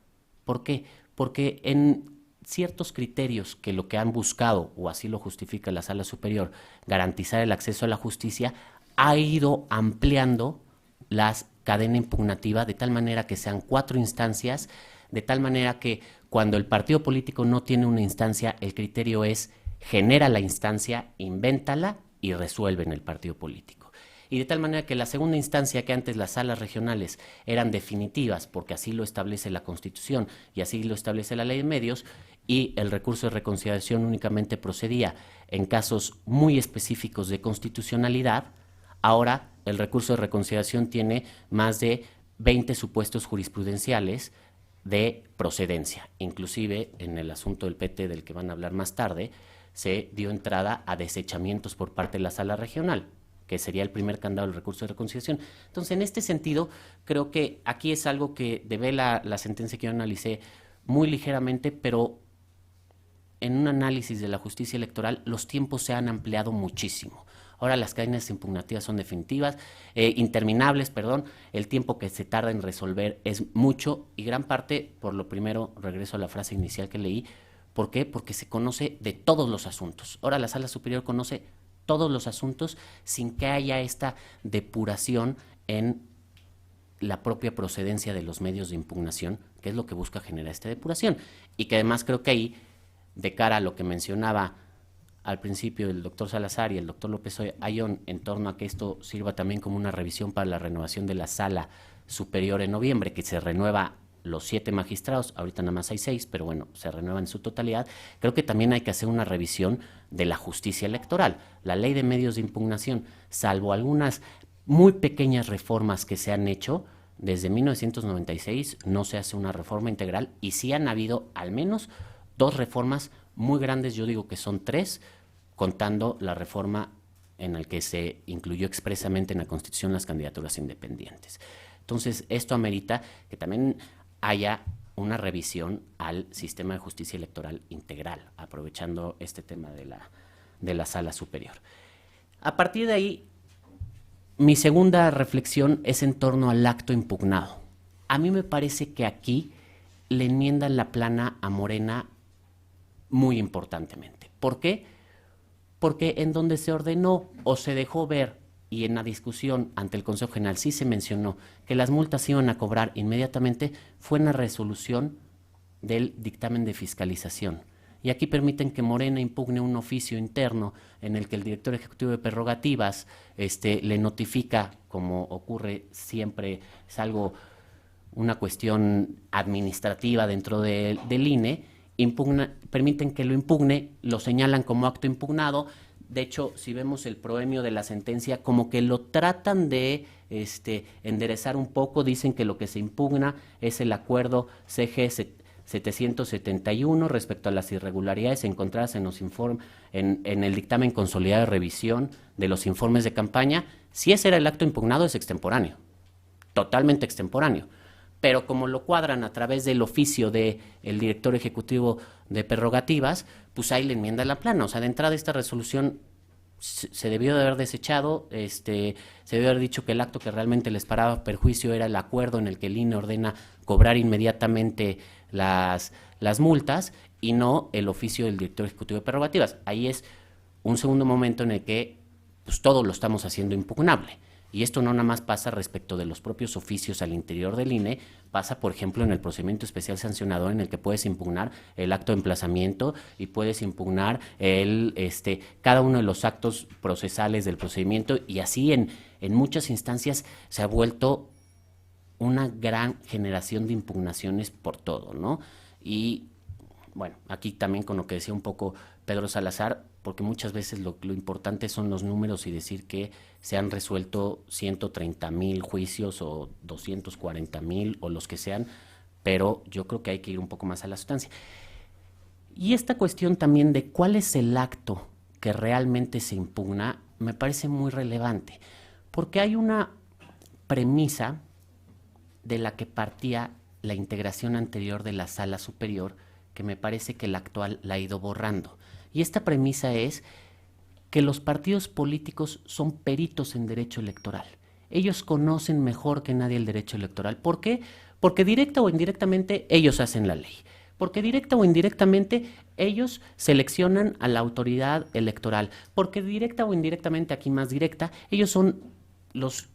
¿Por qué? Porque en ciertos criterios que lo que han buscado, o así lo justifica la sala superior, garantizar el acceso a la justicia, ha ido ampliando la cadena impugnativa de tal manera que sean 4 instancias, de tal manera que cuando el partido político no tiene una instancia, el criterio es genera la instancia, invéntala y resuelve en el partido político. Y de tal manera que la segunda instancia, que antes las salas regionales eran definitivas, porque así lo establece la Constitución y así lo establece la Ley de Medios, y el recurso de reconsideración únicamente procedía en casos muy específicos de constitucionalidad, ahora el recurso de reconsideración tiene más de 20 supuestos jurisprudenciales de procedencia. Inclusive en el asunto del PT, del que van a hablar más tarde, se dio entrada a desechamientos por parte de la sala regional, que sería el primer candado del recurso de reconciliación. Entonces, en este sentido, creo que aquí es algo que debe la sentencia que yo analicé muy ligeramente, pero en un análisis de la justicia electoral, los tiempos se han ampliado muchísimo. Ahora las cadenas impugnativas son definitivas, interminables, perdón. El tiempo que se tarda en resolver es mucho, y gran parte, por lo primero, regreso a la frase inicial que leí. ¿Por qué? Porque se conoce de todos los asuntos. Ahora la sala superior conoce todos los asuntos sin que haya esta depuración en la propia procedencia de los medios de impugnación, que es lo que busca generar esta depuración. Y que además creo que ahí, de cara a lo que mencionaba al principio el doctor Salazar y el doctor López Ayón, en torno a que esto sirva también como una revisión para la renovación de la sala superior en noviembre, que se renueva los 7 magistrados, ahorita nada más hay 6, pero bueno, se renueva en su totalidad. Creo que también hay que hacer una revisión de la justicia electoral. La ley de medios de impugnación, salvo algunas muy pequeñas reformas que se han hecho, desde 1996 no se hace una reforma integral, y sí han habido al menos 2 reformas muy grandes, yo digo que son 3, contando la reforma en la que se incluyó expresamente en la Constitución las candidaturas independientes. Entonces, esto amerita que también haya una revisión al sistema de justicia electoral integral, aprovechando este tema de la sala superior. A partir de ahí, mi segunda reflexión es en torno al acto impugnado. A mí me parece que aquí le enmiendan la plana a Morena muy importantemente. ¿Por qué? Porque en donde se ordenó o se dejó ver, y en la discusión ante el Consejo General sí se mencionó que las multas se iban a cobrar inmediatamente, fue en la resolución del dictamen de fiscalización. Y aquí permiten que Morena impugne un oficio interno en el que el director ejecutivo de prerrogativas le notifica, como ocurre siempre, es algo, una cuestión administrativa dentro del INE, permiten que lo impugne, lo señalan como acto impugnado. De hecho, si vemos el proemio de la sentencia, como que lo tratan de enderezar un poco. Dicen que lo que se impugna es el acuerdo CG 771 respecto a las irregularidades encontradas en el dictamen consolidado de revisión de los informes de campaña. Si ese era el acto impugnado, es extemporáneo, totalmente extemporáneo. pero como lo cuadran a través del oficio del director ejecutivo de prerrogativas, pues ahí le enmienda la plana. O sea, de entrada esta resolución se debió de haber desechado, se debió haber dicho que el acto que realmente les paraba perjuicio era el acuerdo en el que el INE ordena cobrar inmediatamente las multas y no el oficio del director ejecutivo de prerrogativas. Ahí es un segundo momento en el que pues, todo lo estamos haciendo impugnable. Y esto no nada más pasa respecto de los propios oficios al interior del INE, pasa, por ejemplo, en el procedimiento especial sancionador en el que puedes impugnar el acto de emplazamiento y puedes impugnar cada uno de los actos procesales del procedimiento, y así en muchas instancias se ha vuelto una gran generación de impugnaciones por todo, ¿no? Y bueno, aquí también con lo que decía un poco Pedro Salazar, porque muchas veces lo importante son los números y decir que se han resuelto 130,000 juicios o 240,000 o los que sean, pero yo creo que hay que ir un poco más a la sustancia. Y esta cuestión también de cuál es el acto que realmente se impugna me parece muy relevante, porque hay una premisa de la que partía la integración anterior de la Sala Superior que me parece que la actual la ha ido borrando. Y esta premisa es que los partidos políticos son peritos en derecho electoral. Ellos conocen mejor que nadie el derecho electoral. ¿Por qué? Porque directa o indirectamente ellos hacen la ley. Porque directa o indirectamente ellos seleccionan a la autoridad electoral. Porque directa o indirectamente, aquí más directa, ellos son los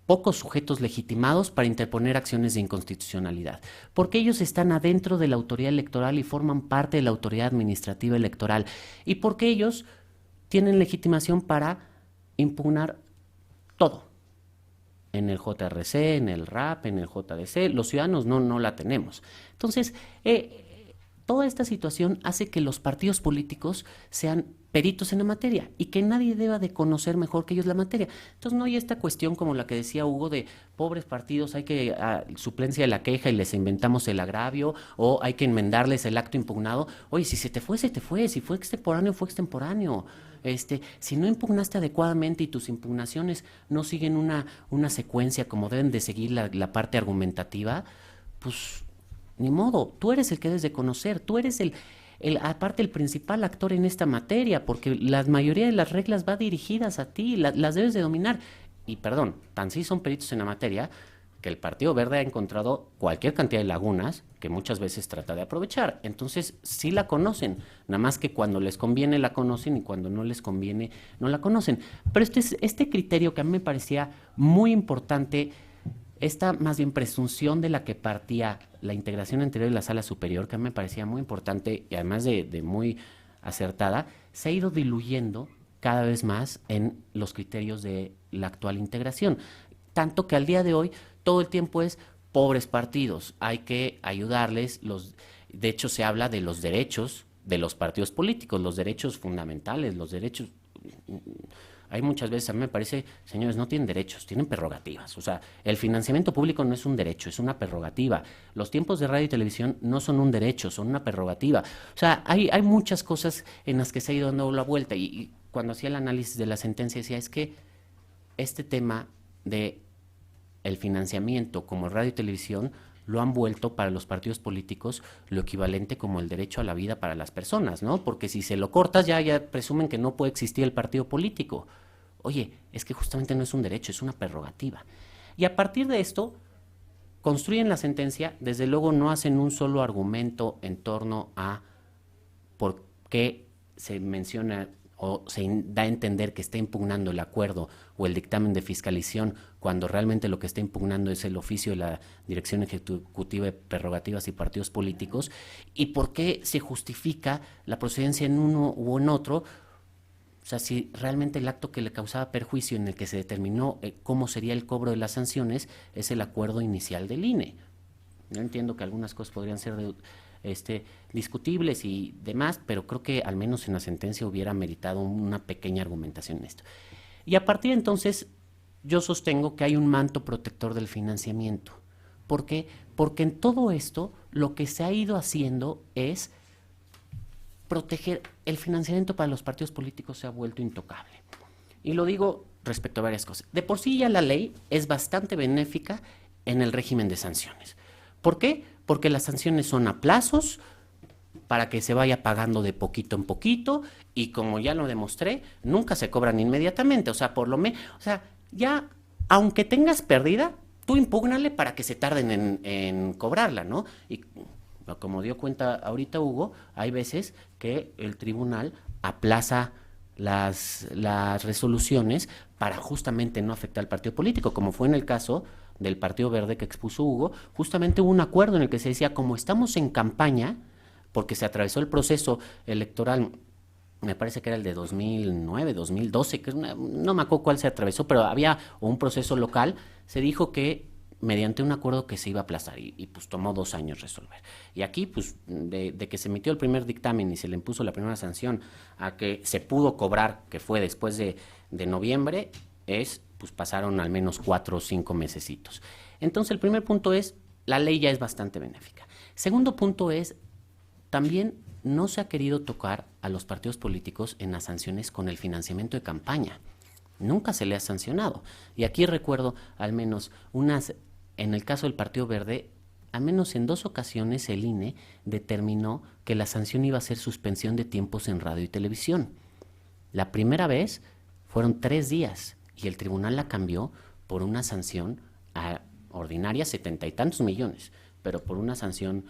pocos sujetos legitimados para interponer acciones de inconstitucionalidad, porque ellos están adentro de la autoridad electoral y forman parte de la autoridad administrativa electoral, y porque ellos tienen legitimación para impugnar todo, en el JRC, en el RAP, en el JDC, los ciudadanos no la tenemos. Entonces, toda esta situación hace que los partidos políticos sean peritos en la materia y que nadie deba de conocer mejor que ellos la materia. Entonces no hay esta cuestión como la que decía Hugo de pobres partidos, hay que suplencia de la queja y les inventamos el agravio, o hay que enmendarles el acto impugnado. Oye, si se te fue, si fue extemporáneo, fue extemporáneo. Si no impugnaste adecuadamente y tus impugnaciones no siguen una secuencia como deben de seguir la parte argumentativa, pues ni modo, tú eres el que debes de conocer, tú eres aparte el principal actor en esta materia, porque la mayoría de las reglas va dirigidas a ti, las debes de dominar. Y perdón, tan sí son peritos en la materia que el Partido Verde ha encontrado cualquier cantidad de lagunas que muchas veces trata de aprovechar. Entonces sí la conocen, nada más que cuando les conviene la conocen y cuando no les conviene no la conocen. Pero este criterio que a mí me parecía muy importante, esta más bien presunción de la que partía la integración anterior de la Sala Superior, que a mí me parecía muy importante y además de muy acertada, se ha ido diluyendo cada vez más en los criterios de la actual integración. Tanto que al día de hoy todo el tiempo es pobres partidos, hay que ayudarles. De hecho se habla de los derechos de los partidos políticos, los derechos fundamentales, los derechos... Hay muchas veces, a mí me parece, señores, no tienen derechos, tienen prerrogativas. O sea, el financiamiento público no es un derecho, es una prerrogativa. Los tiempos de radio y televisión no son un derecho, son una prerrogativa. O sea, hay muchas cosas en las que se ha ido dando la vuelta. Y cuando hacía el análisis de la sentencia decía, es que este tema de el financiamiento como radio y televisión lo han vuelto para los partidos políticos lo equivalente como el derecho a la vida para las personas, ¿no? Porque si se lo cortas ya presumen que no puede existir el partido político. Oye, es que justamente no es un derecho, es una prerrogativa. Y a partir de esto, construyen la sentencia, desde luego no hacen un solo argumento en torno a por qué se menciona o se da a entender que está impugnando el acuerdo o el dictamen de fiscalización, cuando realmente lo que está impugnando es el oficio de la Dirección Ejecutiva de Prerrogativas y Partidos Políticos, y por qué se justifica la procedencia en uno u en otro. O sea, si realmente el acto que le causaba perjuicio en el que se determinó cómo sería el cobro de las sanciones es el acuerdo inicial del INE. Yo entiendo que algunas cosas podrían ser discutibles y demás, pero creo que al menos en la sentencia hubiera meritado una pequeña argumentación en esto. Y a partir de entonces yo sostengo que hay un manto protector del financiamiento. ¿Por qué? Porque en todo esto lo que se ha ido haciendo es proteger. El financiamiento para los partidos políticos se ha vuelto intocable. Y lo digo respecto a varias cosas. De por sí ya la ley es bastante benéfica en el régimen de sanciones. ¿Por qué? Porque las sanciones son a plazos, para que se vaya pagando de poquito en poquito, y como ya lo demostré, nunca se cobran inmediatamente. O sea, o sea, ya, aunque tengas pérdida, tú impúgnale para que se tarden en cobrarla, ¿no? Y como dio cuenta ahorita Hugo, hay veces que el tribunal aplaza las resoluciones para justamente no afectar al partido político, como fue en el caso del Partido Verde que expuso Hugo. Justamente hubo un acuerdo en el que se decía, como estamos en campaña, porque se atravesó el proceso electoral, me parece que era el de 2009, 2012, que no me acuerdo cuál se atravesó, pero había un proceso local, se dijo que mediante un acuerdo que se iba a aplazar, y pues tomó 2 años resolver. Y aquí, pues, de que se emitió el primer dictamen y se le impuso la primera sanción a que se pudo cobrar, que fue después de noviembre, pues pasaron al menos 4 o 5 mesecitos. Entonces, el primer punto es, la ley ya es bastante benéfica. Segundo punto es, también no se ha querido tocar a los partidos políticos en las sanciones con el financiamiento de campaña. Nunca se le ha sancionado. Y aquí recuerdo al menos en el caso del Partido Verde, al menos en 2 ocasiones el INE determinó que la sanción iba a ser suspensión de tiempos en radio y televisión. La primera vez fueron 3 días y el tribunal la cambió por una sanción ordinaria, 70 y tantos millones, pero por una sanción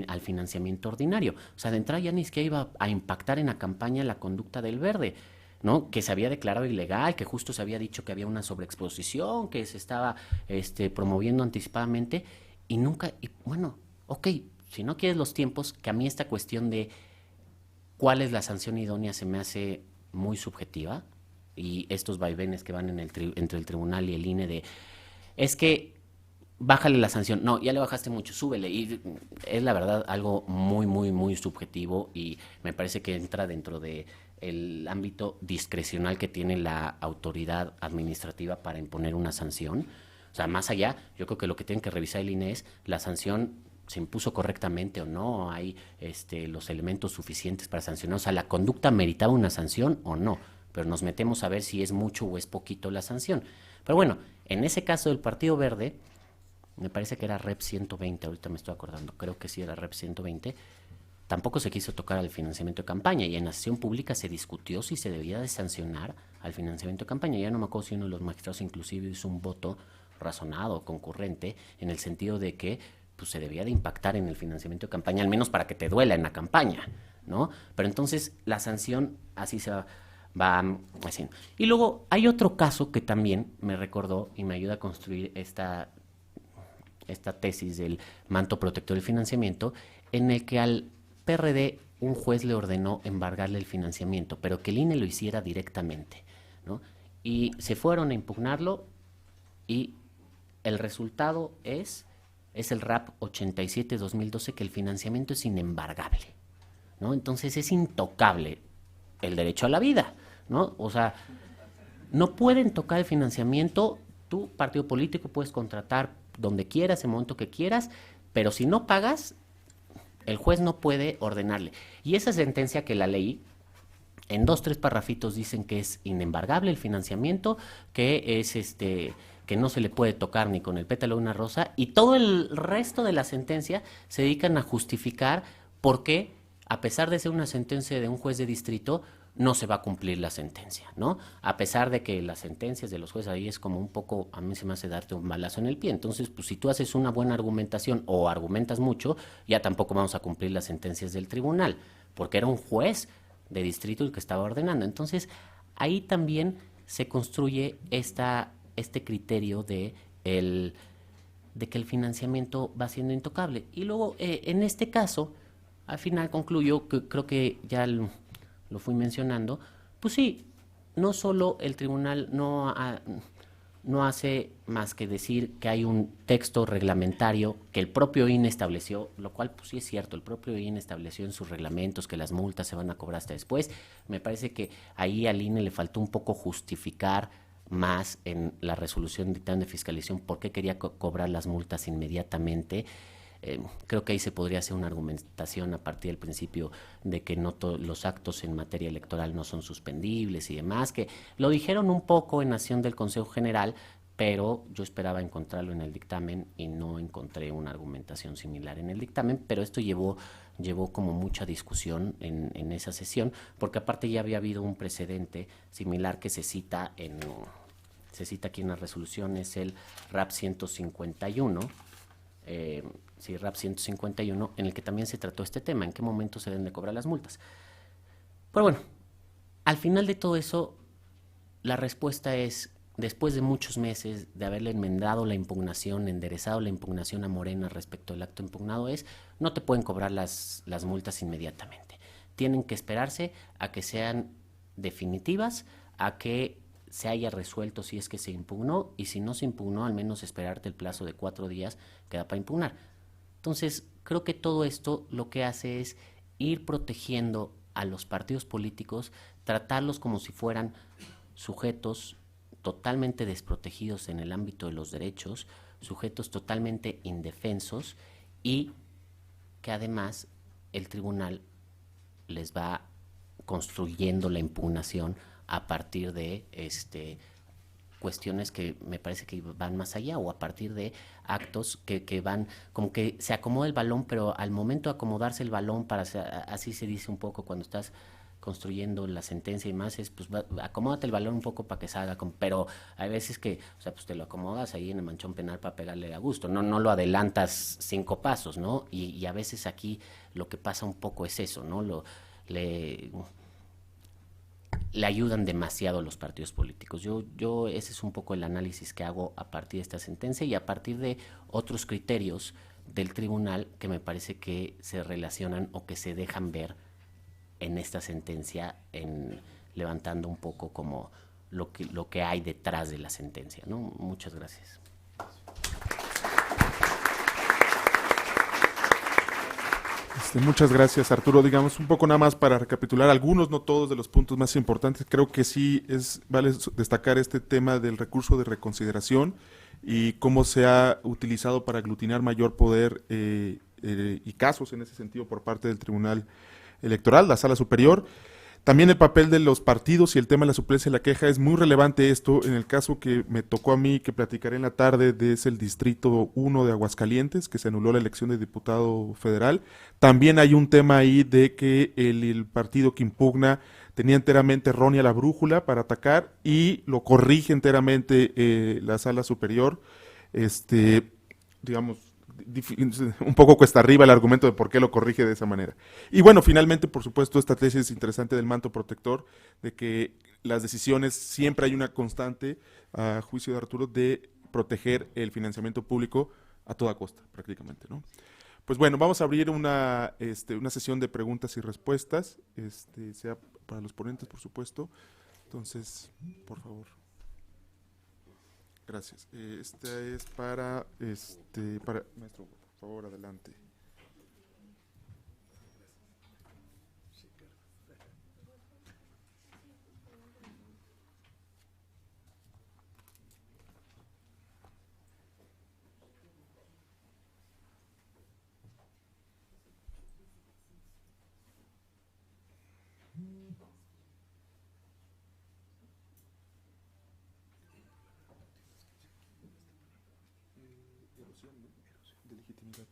al financiamiento ordinario. O sea, de entrada ya ni siquiera iba a impactar en la campaña la conducta del Verde, ¿no? Que se había declarado ilegal, que justo se había dicho que había una sobreexposición, que se estaba promoviendo anticipadamente, y nunca, y bueno, ok, si no quieres los tiempos, que a mí esta cuestión de cuál es la sanción idónea se me hace muy subjetiva, y estos vaivenes que van entre el tribunal y el INE es que bájale la sanción, no, ya le bajaste mucho, súbele, y es la verdad algo muy, muy, muy subjetivo, y me parece que entra dentro de el ámbito discrecional que tiene la autoridad administrativa para imponer una sanción. O sea, más allá, yo creo que lo que tienen que revisar el INE es la sanción se impuso correctamente o no, hay los elementos suficientes para sancionar, o sea, la conducta meritaba una sanción o no, pero nos metemos a ver si es mucho o es poquito la sanción. Pero bueno, en ese caso del Partido Verde, me parece que era Rep 120, ahorita me estoy acordando, creo que sí era Rep 120, tampoco se quiso tocar al financiamiento de campaña, y en la sesión pública se discutió si se debía de sancionar al financiamiento de campaña. Ya no me acuerdo si uno de los magistrados inclusive hizo un voto razonado, concurrente, en el sentido de que pues, se debía de impactar en el financiamiento de campaña, al menos para que te duela en la campaña, ¿no? Pero entonces la sanción así se va haciendo. Y luego hay otro caso que también me recordó y me ayuda a construir esta tesis del manto protector del financiamiento, en el que al PRD un juez le ordenó embargarle el financiamiento, pero que el INE lo hiciera directamente, ¿no? Y se fueron a impugnarlo, y el resultado es el RAP 87-2012, que el financiamiento es inembargable, ¿no? Entonces es intocable el derecho a la vida, ¿no? O sea, no pueden tocar el financiamiento. Tu partido político puedes contratar donde quieras, en el momento que quieras, pero si no pagas, el juez no puede ordenarle. Y esa sentencia que la leí, en 2, 3 parrafitos dicen que es inembargable el financiamiento, que es que no se le puede tocar ni con el pétalo de una rosa, y todo el resto de la sentencia se dedican a justificar por qué, a pesar de ser una sentencia de un juez de distrito, no se va a cumplir la sentencia, ¿no? A pesar de que las sentencias de los jueces ahí es como un poco, a mí se me hace darte un balazo en el pie. Entonces, pues si tú haces una buena argumentación o argumentas mucho, ya tampoco vamos a cumplir las sentencias del tribunal, porque era un juez de distrito el que estaba ordenando. Entonces, ahí también se construye este criterio de que el financiamiento va siendo intocable. Y luego, en este caso, al final concluyo, que creo que ya lo fui mencionando, pues sí, no solo el tribunal no hace más que decir que hay un texto reglamentario que el propio INE estableció, lo cual pues sí es cierto, el propio INE estableció en sus reglamentos que las multas se van a cobrar hasta después. Me parece que ahí al INE le faltó un poco justificar más en la resolución de dictamen de fiscalización por qué quería cobrar las multas inmediatamente. Creo que ahí se podría hacer una argumentación a partir del principio de que no los actos en materia electoral no son suspendibles y demás, que lo dijeron un poco en acción del Consejo General, pero yo esperaba encontrarlo en el dictamen y no encontré una argumentación similar en el dictamen, pero esto llevó como mucha discusión en esa sesión, porque aparte ya había habido un precedente similar que se cita aquí en la resolución, es el RAP 151, RAP 151, en el que también se trató este tema, en qué momento se deben de cobrar las multas. Pero bueno, al final de todo eso, la respuesta es, después de muchos meses de haberle enmendado la impugnación, enderezado la impugnación a Morena respecto al acto impugnado, no te pueden cobrar las multas inmediatamente. Tienen que esperarse a que sean definitivas, a que se haya resuelto si es que se impugnó, y si no se impugnó, al menos esperarte el plazo de 4 días que da para impugnar. Entonces, creo que todo esto lo que hace es ir protegiendo a los partidos políticos, tratarlos como si fueran sujetos totalmente desprotegidos en el ámbito de los derechos, sujetos totalmente indefensos, y que además el tribunal les va construyendo la impugnación a partir de cuestiones que me parece que van más allá, o a partir de actos que van, como que se acomoda el balón, pero al momento de acomodarse el balón, así se dice un poco cuando estás construyendo la sentencia y más, es pues acomódate el balón un poco para que salga, pero hay veces que, o sea, pues te lo acomodas ahí en el manchón penal para pegarle a gusto, no lo adelantas 5 pasos, ¿no? Y a veces aquí lo que pasa un poco es eso, ¿no? Le ayudan demasiado los partidos políticos. Yo ese es un poco el análisis que hago a partir de esta sentencia y a partir de otros criterios del tribunal que me parece que se relacionan o que se dejan ver en esta sentencia, levantando un poco como lo que hay detrás de la sentencia, ¿no? Muchas gracias. Muchas gracias, Arturo. Digamos, un poco nada más para recapitular algunos, no todos, de los puntos más importantes. Creo que sí vale destacar este tema del recurso de reconsideración y cómo se ha utilizado para aglutinar mayor poder y casos en ese sentido por parte del Tribunal Electoral, la Sala Superior. También el papel de los partidos y el tema de la suplencia y la queja es muy relevante. Esto, en el caso que me tocó a mí, que platicaré en la tarde, es el Distrito 1 de Aguascalientes, que se anuló la elección de diputado federal. También hay un tema ahí de que el partido que impugna tenía enteramente errónea la brújula para atacar y lo corrige enteramente la Sala Superior. Digamos, un poco cuesta arriba el argumento de por qué lo corrige de esa manera. Y bueno, finalmente, por supuesto, esta tesis interesante del manto protector, de que las decisiones, siempre hay una constante, a juicio de Arturo, de proteger el financiamiento público a toda costa, prácticamente, ¿no? Pues bueno, vamos a abrir una sesión de preguntas y respuestas, sea para los ponentes, por supuesto. Entonces, por favor. Gracias. Esta es para maestro, por favor, adelante. De legitimidad.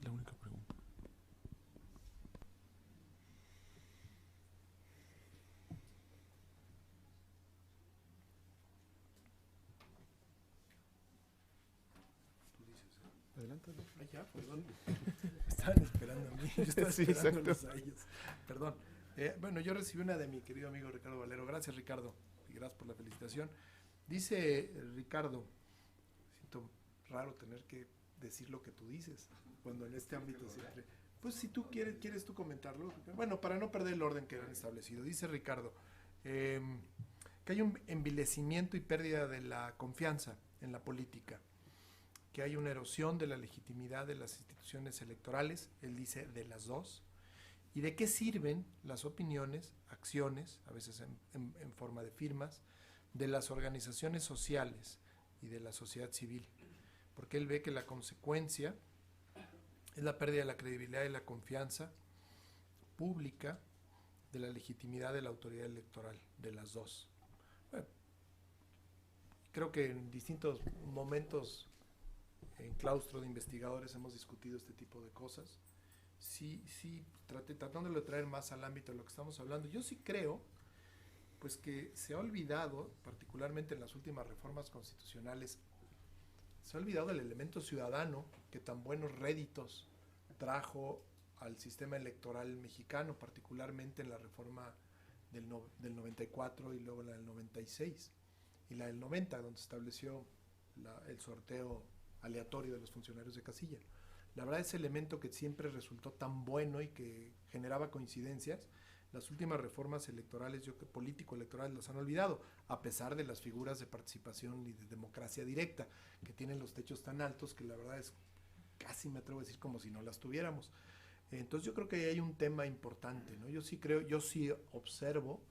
La única pregunta. Adelante. Ya, perdón. Estaban esperando a mí. Yo estaba Sí, esperándolos a ellos. Perdón. Bueno, yo recibí una de mi querido amigo Ricardo Valero. Gracias, Ricardo. Y gracias por la felicitación. Dice Ricardo, siento raro tener que decir lo que tú dices, cuando en este ámbito siempre... Pues si tú quieres tú comentarlo. Bueno, para no perder el orden que han establecido. Dice Ricardo, Que hay un envilecimiento y pérdida de la confianza en la política, que hay una erosión de la legitimidad de las instituciones electorales, él dice de las dos, y de qué sirven las opiniones, acciones, a veces en forma de firmas, de las organizaciones sociales y de la sociedad civil, porque él ve que la consecuencia es la pérdida de la credibilidad y la confianza pública, de la legitimidad de la autoridad electoral, de las dos. Bueno, creo que en distintos momentos en claustro de investigadores hemos discutido este tipo de cosas. Sí, tratándolo de traer más al ámbito de lo que estamos hablando. Yo sí creo, pues, que se ha olvidado, particularmente en las últimas reformas constitucionales, se ha olvidado el elemento ciudadano que tan buenos réditos trajo al sistema electoral mexicano, particularmente en la reforma del 94 y luego la del 96 y la del 90, donde se estableció el sorteo aleatorio de los funcionarios de casilla. La verdad, ese elemento que siempre resultó tan bueno y que generaba coincidencias, las últimas reformas electorales, yo creo que político-electorales, las han olvidado, a pesar de las figuras de participación y de democracia directa, que tienen los techos tan altos que la verdad es casi, me atrevo a decir, como si no las tuviéramos. Entonces yo creo que hay un tema importante, ¿no? Yo sí observo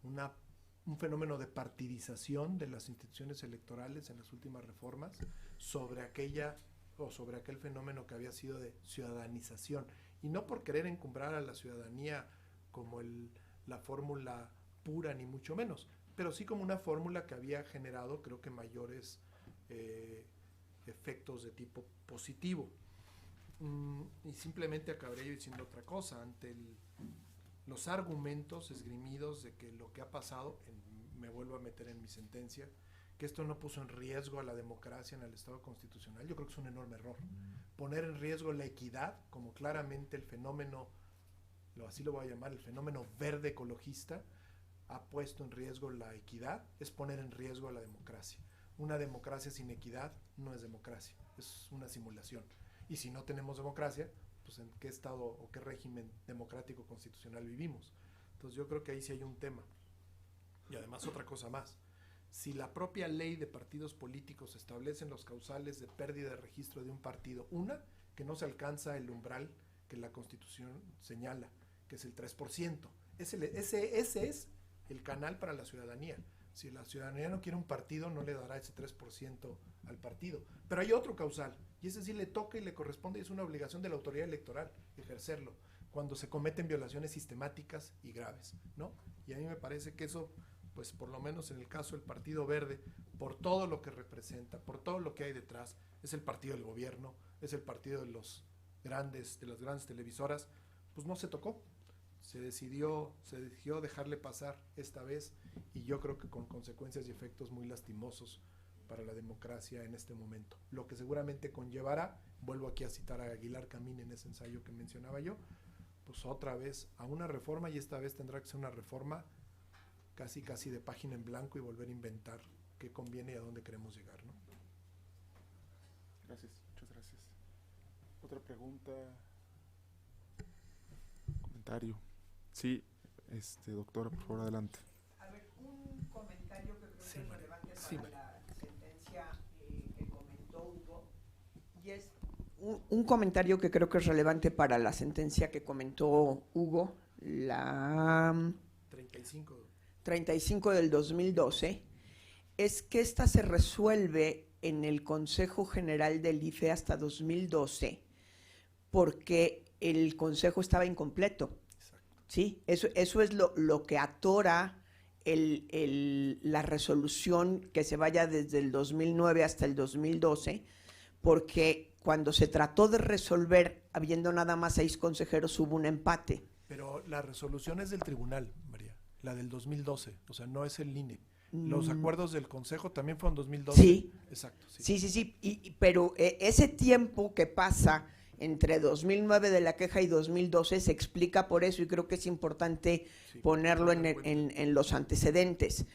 un fenómeno de partidización de las instituciones electorales en las últimas reformas sobre aquel fenómeno que había sido de ciudadanización, y no por querer encumbrar a la ciudadanía como la fórmula pura, ni mucho menos, pero sí como una fórmula que había generado, creo que, mayores efectos de tipo positivo. Y simplemente acabaré yo diciendo otra cosa ante los argumentos esgrimidos de que lo que ha pasado, me vuelvo a meter en mi sentencia, que esto no puso en riesgo a la democracia en el Estado constitucional. Yo creo que es un enorme error. Poner en riesgo la equidad, como claramente el fenómeno, así lo voy a llamar, el fenómeno verde ecologista, ha puesto en riesgo la equidad, es poner en riesgo a la democracia. Una democracia sin equidad no es democracia, es una simulación. Y si no tenemos democracia, pues ¿en qué estado o qué régimen democrático constitucional vivimos? Entonces yo creo que ahí sí hay un tema. Y además otra cosa más. Si la propia ley de partidos políticos establece los causales de pérdida de registro de un partido, que no se alcanza el umbral que la Constitución señala, que es el 3%. Ese es el canal para la ciudadanía. Si la ciudadanía no quiere un partido, no le dará ese 3% al partido. Pero hay otro causal, y ese sí le toca y le corresponde, y es una obligación de la autoridad electoral ejercerlo, cuando se cometen violaciones sistemáticas y graves, ¿no? Y a mí me parece que eso, pues por lo menos en el caso del Partido Verde, por todo lo que representa, por todo lo que hay detrás, es el partido del gobierno, es el partido de las grandes televisoras, pues no se tocó. Se decidió dejarle pasar esta vez, y yo creo que con consecuencias y efectos muy lastimosos para la democracia en este momento. Lo que seguramente conllevará, vuelvo aquí a citar a Aguilar Camín en ese ensayo que mencionaba yo, pues otra vez a una reforma, y esta vez tendrá que ser una reforma casi de página en blanco, y volver a inventar qué conviene y a dónde queremos llegar, ¿no? Gracias, muchas gracias. Otra pregunta, comentario. Sí, doctora, por favor, adelante. A ver, un comentario que creo que es relevante para la sentencia que comentó Hugo, y es un comentario que creo que es relevante para la sentencia que comentó Hugo, la 35 del 2012, es que esta se resuelve en el Consejo General del IFE hasta 2012, porque el Consejo estaba incompleto. Sí, eso es lo que atora la resolución que se vaya desde el 2009 hasta el 2012, porque cuando se trató de resolver, habiendo nada más 6 consejeros, hubo un empate. Pero la resolución es del tribunal, María, la del 2012, o sea, no es el INE. Los acuerdos del Consejo también fueron 2012. Sí. Exacto. Sí. Pero ese tiempo que pasa entre 2009 de la queja y 2012 se explica por eso, y creo que es importante ponerlo en los antecedentes.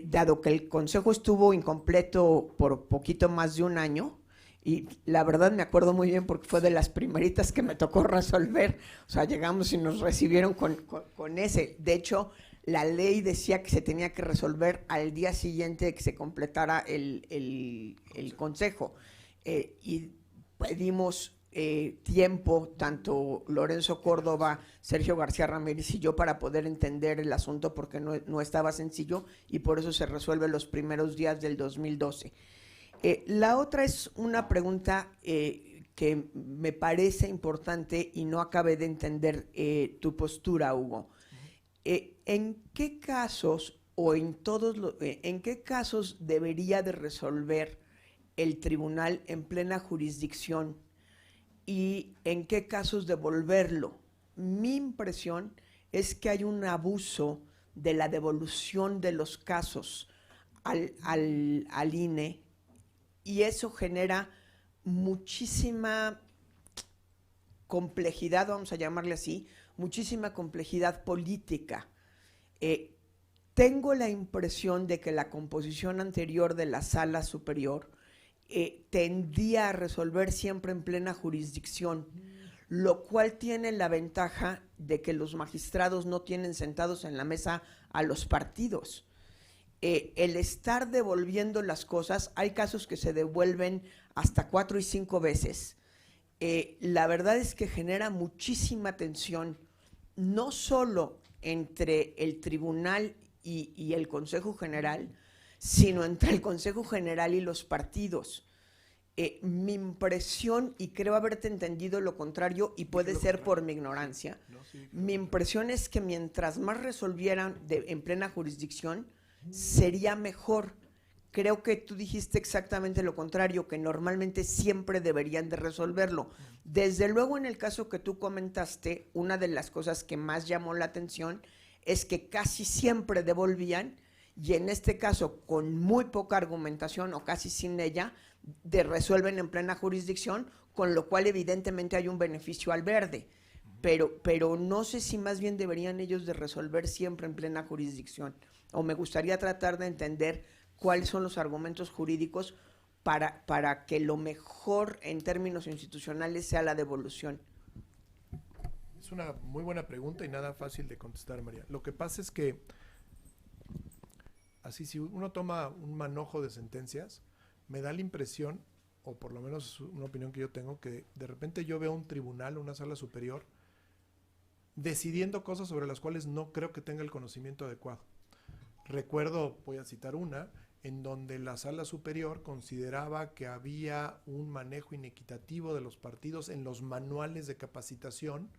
Dado que el Consejo estuvo incompleto por poquito más de un año, y la verdad me acuerdo muy bien porque fue de las primeritas que me tocó resolver, o sea, llegamos y nos recibieron con ese. De hecho, la ley decía que se tenía que resolver al día siguiente de que se completara el consejo. Y pedimos tiempo, tanto Lorenzo Córdoba, Sergio García Ramírez y yo, para poder entender el asunto, porque no estaba sencillo, y por eso se resuelve los primeros días del 2012. La otra es una pregunta que me parece importante y no acabé de entender tu postura, Hugo. ¿En qué casos o en qué casos debería de resolver el tribunal en plena jurisdicción y en qué casos devolverlo? Mi impresión es que hay un abuso de la devolución de los casos al INE, y eso genera muchísima complejidad, vamos a llamarle así, muchísima complejidad política. Tengo la impresión de que la composición anterior de la Sala Superior tendía a resolver siempre en plena jurisdicción, lo cual tiene la ventaja de que los magistrados no tienen sentados en la mesa a los partidos. El estar devolviendo las cosas, hay casos que se devuelven hasta 4 y 5 veces. La verdad es que genera muchísima tensión, no solo entre el tribunal y el Consejo General, sino entre el Consejo General y los partidos. Mi impresión, y creo haberte entendido lo contrario, y puede ser por mi ignorancia, mi impresión es que mientras más resolvieran en plena jurisdicción, sería mejor. Creo que tú dijiste exactamente lo contrario, que normalmente siempre deberían de resolverlo. Desde luego, en el caso que tú comentaste, una de las cosas que más llamó la atención es que casi siempre devolvían, y en este caso con muy poca argumentación o casi sin ella, resuelven en plena jurisdicción, con lo cual evidentemente hay un beneficio al verde. Pero no sé si más bien deberían ellos de resolver siempre en plena jurisdicción, o me gustaría tratar de entender cuáles son los argumentos jurídicos para que lo mejor en términos institucionales sea la devolución. Es una muy buena pregunta y nada fácil de contestar, María. Lo que pasa es que, así, si uno toma un manojo de sentencias, me da la impresión, o por lo menos es una opinión que yo tengo, que de repente yo veo un tribunal, una sala superior, decidiendo cosas sobre las cuales no creo que tenga el conocimiento adecuado. Recuerdo, voy a citar una, en donde la sala superior consideraba que había un manejo inequitativo de los partidos en los manuales de capacitación,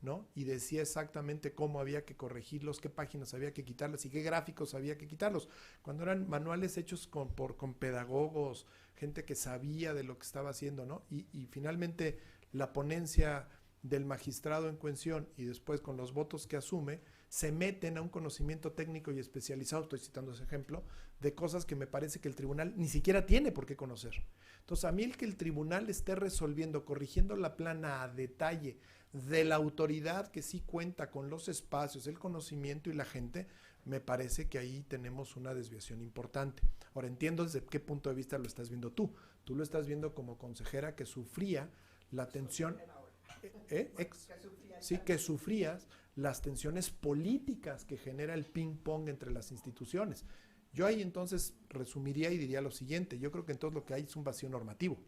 ¿no? Y decía exactamente cómo había que corregirlos, qué páginas había que quitarlas y qué gráficos había que quitarlos, cuando eran manuales hechos con pedagogos, gente que sabía de lo que estaba haciendo, ¿no? Y finalmente la ponencia del magistrado en cuestión, y después con los votos que asume, se meten a un conocimiento técnico y especializado, estoy citando ese ejemplo, de cosas que me parece que el tribunal ni siquiera tiene por qué conocer. Entonces, a mí el que el tribunal esté resolviendo, corrigiendo la plana a detalle de la autoridad que sí cuenta con los espacios, el conocimiento y la gente, me parece que ahí tenemos una desviación importante. Ahora, entiendo desde qué punto de vista lo estás viendo tú. Tú lo estás viendo como consejera que sufría la tensión, sí, que sufrías las tensiones políticas que genera el ping-pong entre las instituciones. Yo ahí entonces resumiría y diría lo siguiente: yo creo que entonces lo que hay es un vacío normativo.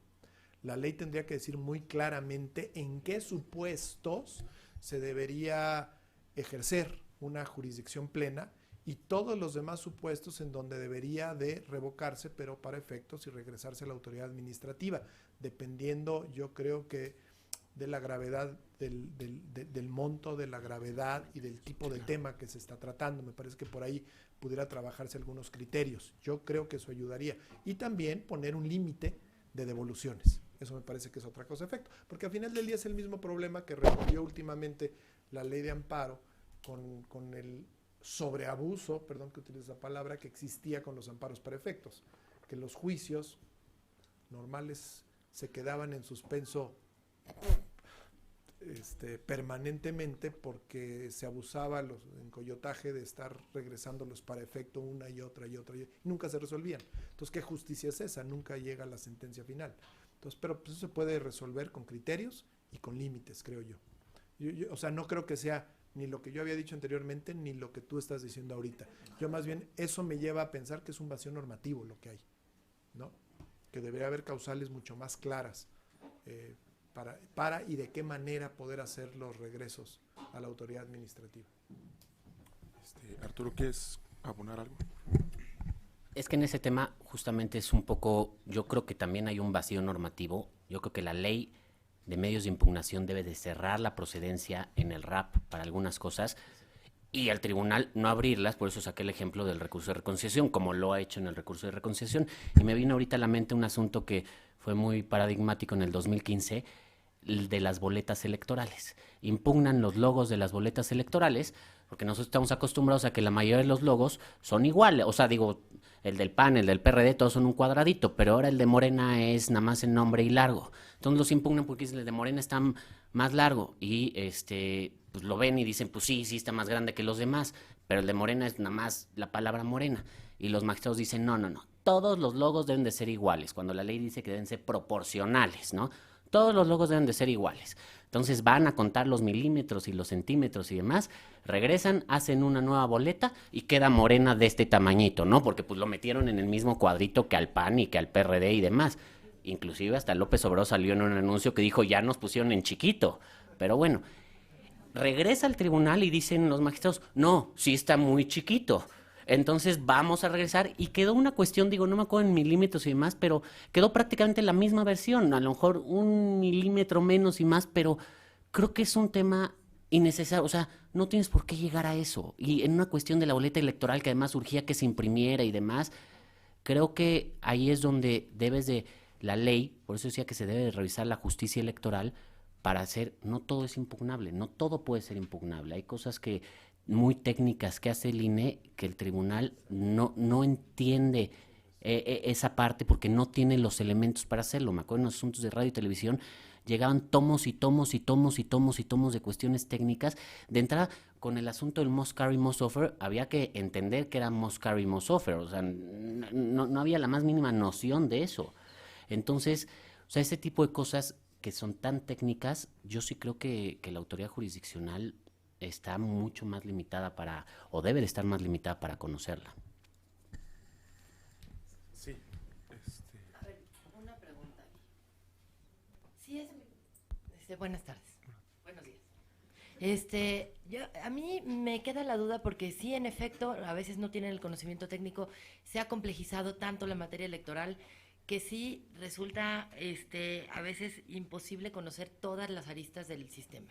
La ley tendría que decir muy claramente en qué supuestos se debería ejercer una jurisdicción plena y todos los demás supuestos en donde debería de revocarse, pero para efectos y regresarse a la autoridad administrativa, dependiendo, yo creo que, de la gravedad del monto, de la gravedad y del tipo de tema que se está tratando. Me parece que por ahí pudiera trabajarse algunos criterios. Yo creo que eso ayudaría. Y también poner un límite de devoluciones. Eso me parece que es otra cosa efecto. Porque al final del día es el mismo problema que resolvió últimamente la ley de amparo con el sobreabuso, perdón que utilice esa palabra, que existía con los amparos para efectos. Que los juicios normales se quedaban en suspenso permanentemente porque se abusaba en coyotaje de estar regresándolos para efecto una y otra y otra y nunca se resolvían. Entonces, ¿qué justicia es esa? Nunca llega a la sentencia final. Entonces, pero pues eso se puede resolver con criterios y con límites, creo yo. O sea, no creo que sea ni lo que yo había dicho anteriormente, ni lo que tú estás diciendo ahorita. Yo más bien, eso me lleva a pensar que es un vacío normativo lo que hay, ¿no? Que debería haber causales mucho más claras para y de qué manera poder hacer los regresos a la autoridad administrativa. Arturo, ¿quieres abonar algo? Es que en ese tema justamente es un poco, yo creo que también hay un vacío normativo. Yo creo que la ley de medios de impugnación debe de cerrar la procedencia en el RAP para algunas cosas y al tribunal no abrirlas. Por eso saqué el ejemplo del recurso de reconciliación, como lo ha hecho en el recurso de reconciliación. Y me vino ahorita a la mente un asunto que fue muy paradigmático en el 2015, el de las boletas electorales. Impugnan los logos de las boletas electorales porque nosotros estamos acostumbrados a que la mayoría de los logos son iguales. O sea, digo, el del PAN, el del PRD, todos son un cuadradito, pero ahora el de Morena es nada más en nombre y largo. Entonces los impugnan porque el de Morena está más largo y pues lo ven y dicen, pues sí, está más grande que los demás, pero el de Morena es nada más la palabra Morena. Y los magistrados dicen, no, todos los logos deben de ser iguales, cuando la ley dice que deben ser proporcionales, ¿no? Todos los logos deben de ser iguales. Entonces van a contar los milímetros y los centímetros y demás, regresan, hacen una nueva boleta y queda Morena de este tamañito, ¿no? Porque pues lo metieron en el mismo cuadrito que al PAN y que al PRD y demás. Inclusive hasta López Obrador salió en un anuncio que dijo, ya nos pusieron en chiquito. Pero bueno, regresa al tribunal y dicen los magistrados, no, sí está muy chiquito. Entonces vamos a regresar y quedó una cuestión, digo, no me acuerdo en milímetros y demás, pero quedó prácticamente la misma versión, a lo mejor 1 milímetro menos y más, pero creo que es un tema innecesario, o sea, no tienes por qué llegar a eso. Y en una cuestión de la boleta electoral que además urgía que se imprimiera y demás, creo que ahí es donde debes de, la ley, por eso decía que se debe de revisar la justicia electoral para hacer, no todo es impugnable, no todo puede ser impugnable, hay cosas que muy técnicas que hace el INE que el tribunal no entiende esa parte porque no tiene los elementos para hacerlo. Me acuerdo en los asuntos de radio y televisión llegaban tomos y tomos y tomos y tomos y tomos de cuestiones técnicas. De entrada, con el asunto del must carry, must offer, había que entender que era must carry, must offer. O sea, no había la más mínima noción de eso. Entonces, o sea, ese tipo de cosas que son tan técnicas, yo sí creo que la autoridad jurisdiccional está mucho más limitada para, o debe de estar más limitada para conocerla. Sí. A ver, una pregunta. Sí, buenas tardes. Buenos días. A mí me queda la duda porque sí, en efecto, a veces no tienen el conocimiento técnico, se ha complejizado tanto la materia electoral que sí resulta a veces imposible conocer todas las aristas del sistema.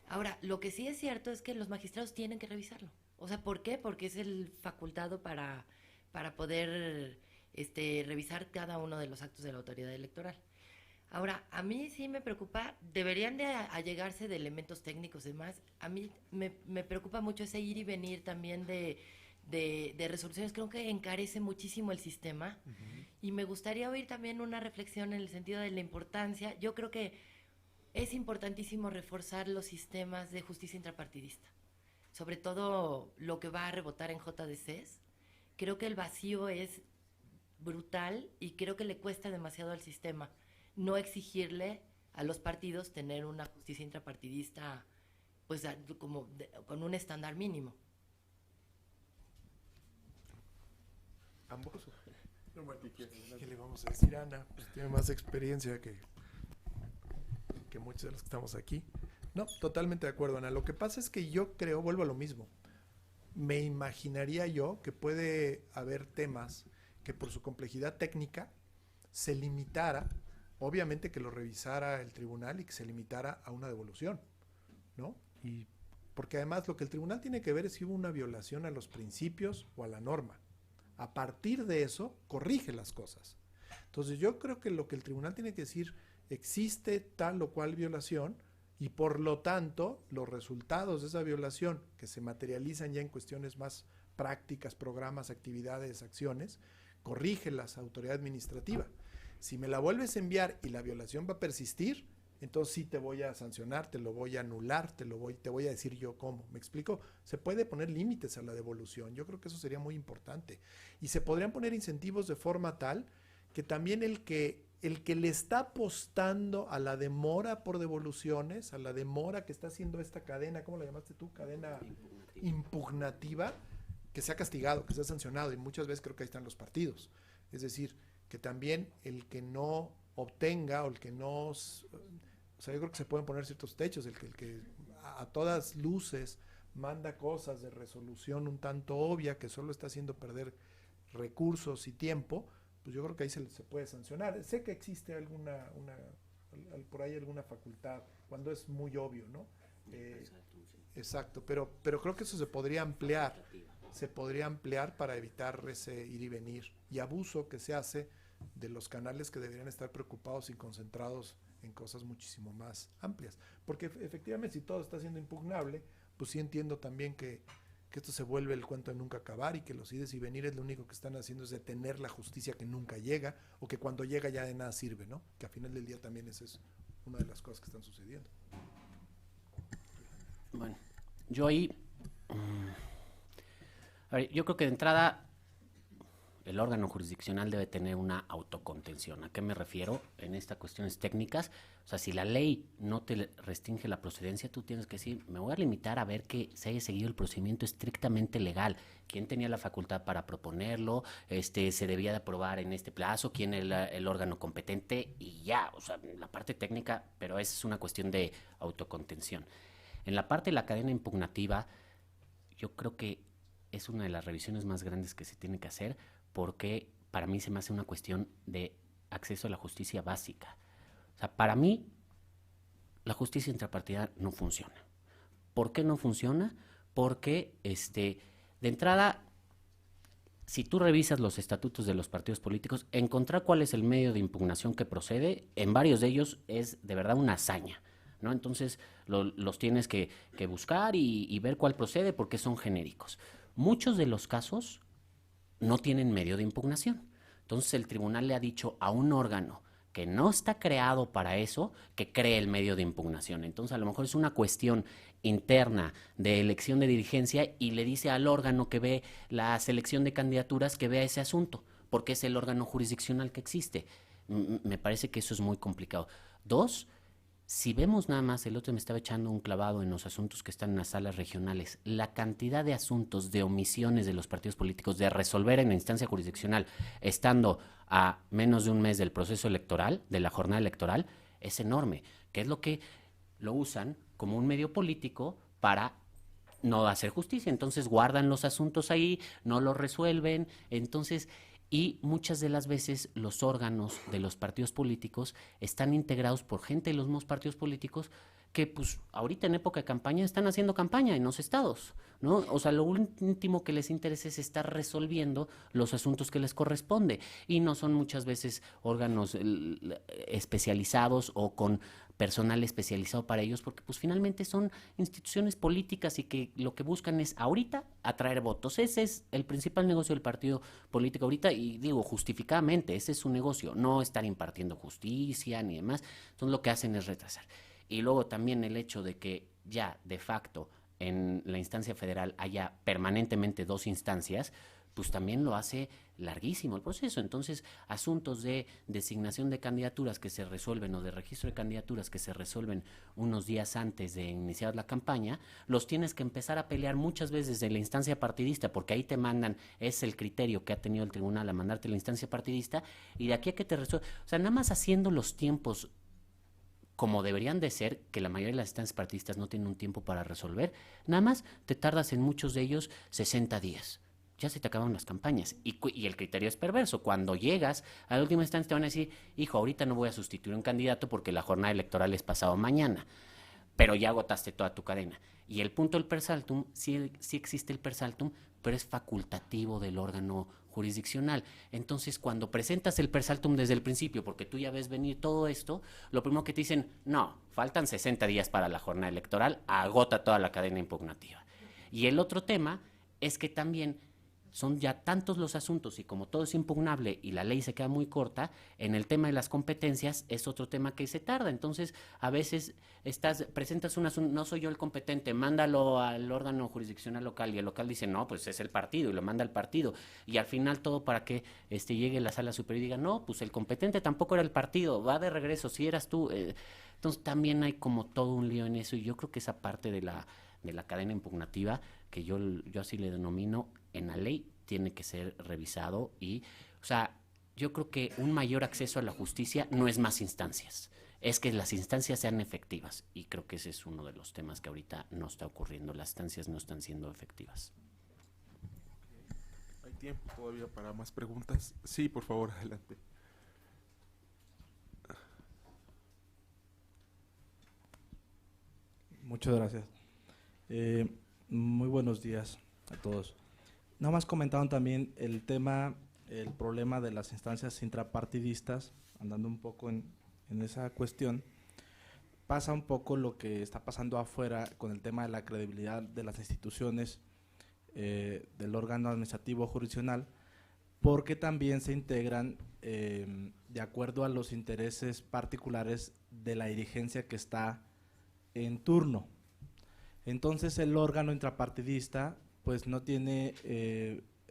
Ahora, lo que sí es cierto es que los magistrados tienen que revisarlo. O sea, ¿por qué? Porque es el facultado para poder revisar cada uno de los actos de la autoridad electoral. Ahora, a mí sí me preocupa, deberían de allegarse de elementos técnicos y demás. A mí me preocupa mucho ese ir y venir también de resoluciones. Creo que encarece muchísimo el sistema. Y me gustaría oír también una reflexión en el sentido de la importancia. Yo creo que es importantísimo reforzar los sistemas de justicia intrapartidista, sobre todo lo que va a rebotar en JDCs. Creo que el vacío es brutal y creo que le cuesta demasiado al sistema no exigirle a los partidos tener una justicia intrapartidista pues con un estándar mínimo. ¿Ambos? ¿Qué le vamos a decir a Ana? Pues tiene más experiencia que muchos de los que estamos aquí. No, totalmente de acuerdo, Ana. Lo que pasa es que yo creo, vuelvo a lo mismo, me imaginaría yo que puede haber temas que por su complejidad técnica se limitara, obviamente que lo revisara el tribunal y que se limitara a una devolución, ¿no? Y porque además lo que el tribunal tiene que ver es si hubo una violación a los principios o a la norma. A partir de eso, corrige las cosas. Entonces yo creo que lo que el tribunal tiene que decir, existe tal o cual violación y por lo tanto los resultados de esa violación que se materializan ya en cuestiones más prácticas, programas, actividades, acciones, corrige la autoridad administrativa. Si me la vuelves a enviar y la violación va a persistir, entonces sí te voy a sancionar, te lo voy a anular, te voy a decir yo cómo. ¿Me explico? Se puede poner límites a la devolución. Yo creo que eso sería muy importante. Y se podrían poner incentivos de forma tal que también el que el que le está apostando a la demora por devoluciones, a la demora que está haciendo esta cadena, ¿cómo la llamaste tú? Cadena impugnativa, que sea castigado, que sea sancionado, y muchas veces creo que ahí están los partidos. Es decir, que también el que no obtenga o el que no... O sea, yo creo que se pueden poner ciertos techos, el que a todas luces manda cosas de resolución un tanto obvia, que solo está haciendo perder recursos y tiempo, pues yo creo que ahí se puede sancionar. Sé que existe por ahí alguna facultad, cuando es muy obvio, ¿no? Exacto, pero creo que eso se podría ampliar para evitar ese ir y venir y abuso que se hace de los canales que deberían estar preocupados y concentrados en cosas muchísimo más amplias. Porque efectivamente, si todo está siendo impugnable, pues sí entiendo también que esto se vuelve el cuento de nunca acabar y que los ides y venires lo único que están haciendo es detener la justicia que nunca llega, o que cuando llega ya de nada sirve, ¿no? Que al final del día también esa es una de las cosas que están sucediendo. Bueno, yo ahí... a ver, yo creo que de entrada el órgano jurisdiccional debe tener una autocontención. ¿A qué me refiero? En estas cuestiones técnicas, o sea, si la ley no te restringe la procedencia, tú tienes que decir, me voy a limitar a ver que se haya seguido el procedimiento estrictamente legal. ¿Quién tenía la facultad para proponerlo? ¿Se debía de aprobar en este plazo? ¿Quién era el órgano competente? Y ya, o sea, la parte técnica, pero esa es una cuestión de autocontención. En la parte de la cadena impugnativa, yo creo que es una de las revisiones más grandes que se tiene que hacer, porque para mí se me hace una cuestión de acceso a la justicia básica. O sea, para mí la justicia intrapartidal no funciona. ¿Por qué no funciona? Porque de entrada, si tú revisas los estatutos de los partidos políticos, encontrar cuál es el medio de impugnación que procede, en varios de ellos es de verdad una hazaña, ¿no? Entonces los tienes que buscar y ver cuál procede, porque son genéricos. Muchos de los casos no tienen medio de impugnación. Entonces el tribunal le ha dicho a un órgano que no está creado para eso, que cree el medio de impugnación. Entonces a lo mejor es una cuestión interna de elección de dirigencia y le dice al órgano que ve la selección de candidaturas que vea ese asunto, porque es el órgano jurisdiccional que existe. Me parece que eso es muy complicado. Dos, si vemos nada más, el otro me estaba echando un clavado en los asuntos que están en las salas regionales, la cantidad de asuntos, de omisiones de los partidos políticos de resolver en la instancia jurisdiccional, estando a menos de un mes del proceso electoral, de la jornada electoral, es enorme, que es lo que lo usan como un medio político para no hacer justicia. Entonces guardan los asuntos ahí, no los resuelven, entonces... Y muchas de las veces los órganos de los partidos políticos están integrados por gente de los mismos partidos políticos que pues ahorita en época de campaña están haciendo campaña en los estados, ¿no? O sea, lo último que les interesa es estar resolviendo los asuntos que les corresponde, y no son muchas veces órganos especializados o con personal especializado para ellos, porque pues finalmente son instituciones políticas y que lo que buscan es ahorita atraer votos. Ese es el principal negocio del partido político ahorita, y digo justificadamente, ese es su negocio, no estar impartiendo justicia ni demás. Entonces lo que hacen es retrasar. Y luego también el hecho de que ya de facto en la instancia federal haya permanentemente dos instancias, pues también lo hace larguísimo el proceso. Entonces, asuntos de designación de candidaturas que se resuelven, o de registro de candidaturas que se resuelven unos días antes de iniciar la campaña, los tienes que empezar a pelear muchas veces en la instancia partidista, porque ahí te mandan, es el criterio que ha tenido el tribunal a mandarte la instancia partidista, y de aquí a que te resuelve, o sea, nada más haciendo los tiempos como deberían de ser, que la mayoría de las instancias partidistas no tienen un tiempo para resolver, nada más te tardas en muchos de ellos 60 días. Ya se te acaban las campañas. Y el criterio es perverso. Cuando llegas a la última instancia te van a decir, hijo, ahorita no voy a sustituir un candidato porque la jornada electoral es pasado mañana, pero ya agotaste toda tu cadena. Y el punto del per saltum, sí existe el per saltum, pero es facultativo del órgano jurisdiccional. Entonces, cuando presentas el per saltum desde el principio, porque tú ya ves venir todo esto, lo primero que te dicen, no, faltan 60 días para la jornada electoral, agota toda la cadena impugnativa. Y el otro tema es que también son ya tantos los asuntos y como todo es impugnable y la ley se queda muy corta, en el tema de las competencias es otro tema que se tarda. Entonces, a veces presentas un asunto, no soy yo el competente, mándalo al órgano jurisdiccional local y el local dice, no, pues es el partido y lo manda al partido. Y al final todo para que llegue la sala superior y diga, no, pues el competente tampoco era el partido, va de regreso, si eras tú. Entonces también hay como todo un lío en eso y yo creo que esa parte de la cadena impugnativa, que yo así le denomino, en la ley tiene que ser revisado y, o sea, yo creo que un mayor acceso a la justicia no es más instancias, es que las instancias sean efectivas y creo que ese es uno de los temas que ahorita no está ocurriendo, las instancias no están siendo efectivas. ¿Hay tiempo todavía para más preguntas? Sí, por favor, adelante. Muchas gracias. Muy buenos días a todos. Nada más comentaron también el problema de las instancias intrapartidistas, andando un poco en esa cuestión. Pasa un poco lo que está pasando afuera con el tema de la credibilidad de las instituciones del órgano administrativo jurisdiccional, porque también se integran de acuerdo a los intereses particulares de la dirigencia que está en turno. Entonces el órgano intrapartidista pues no tiene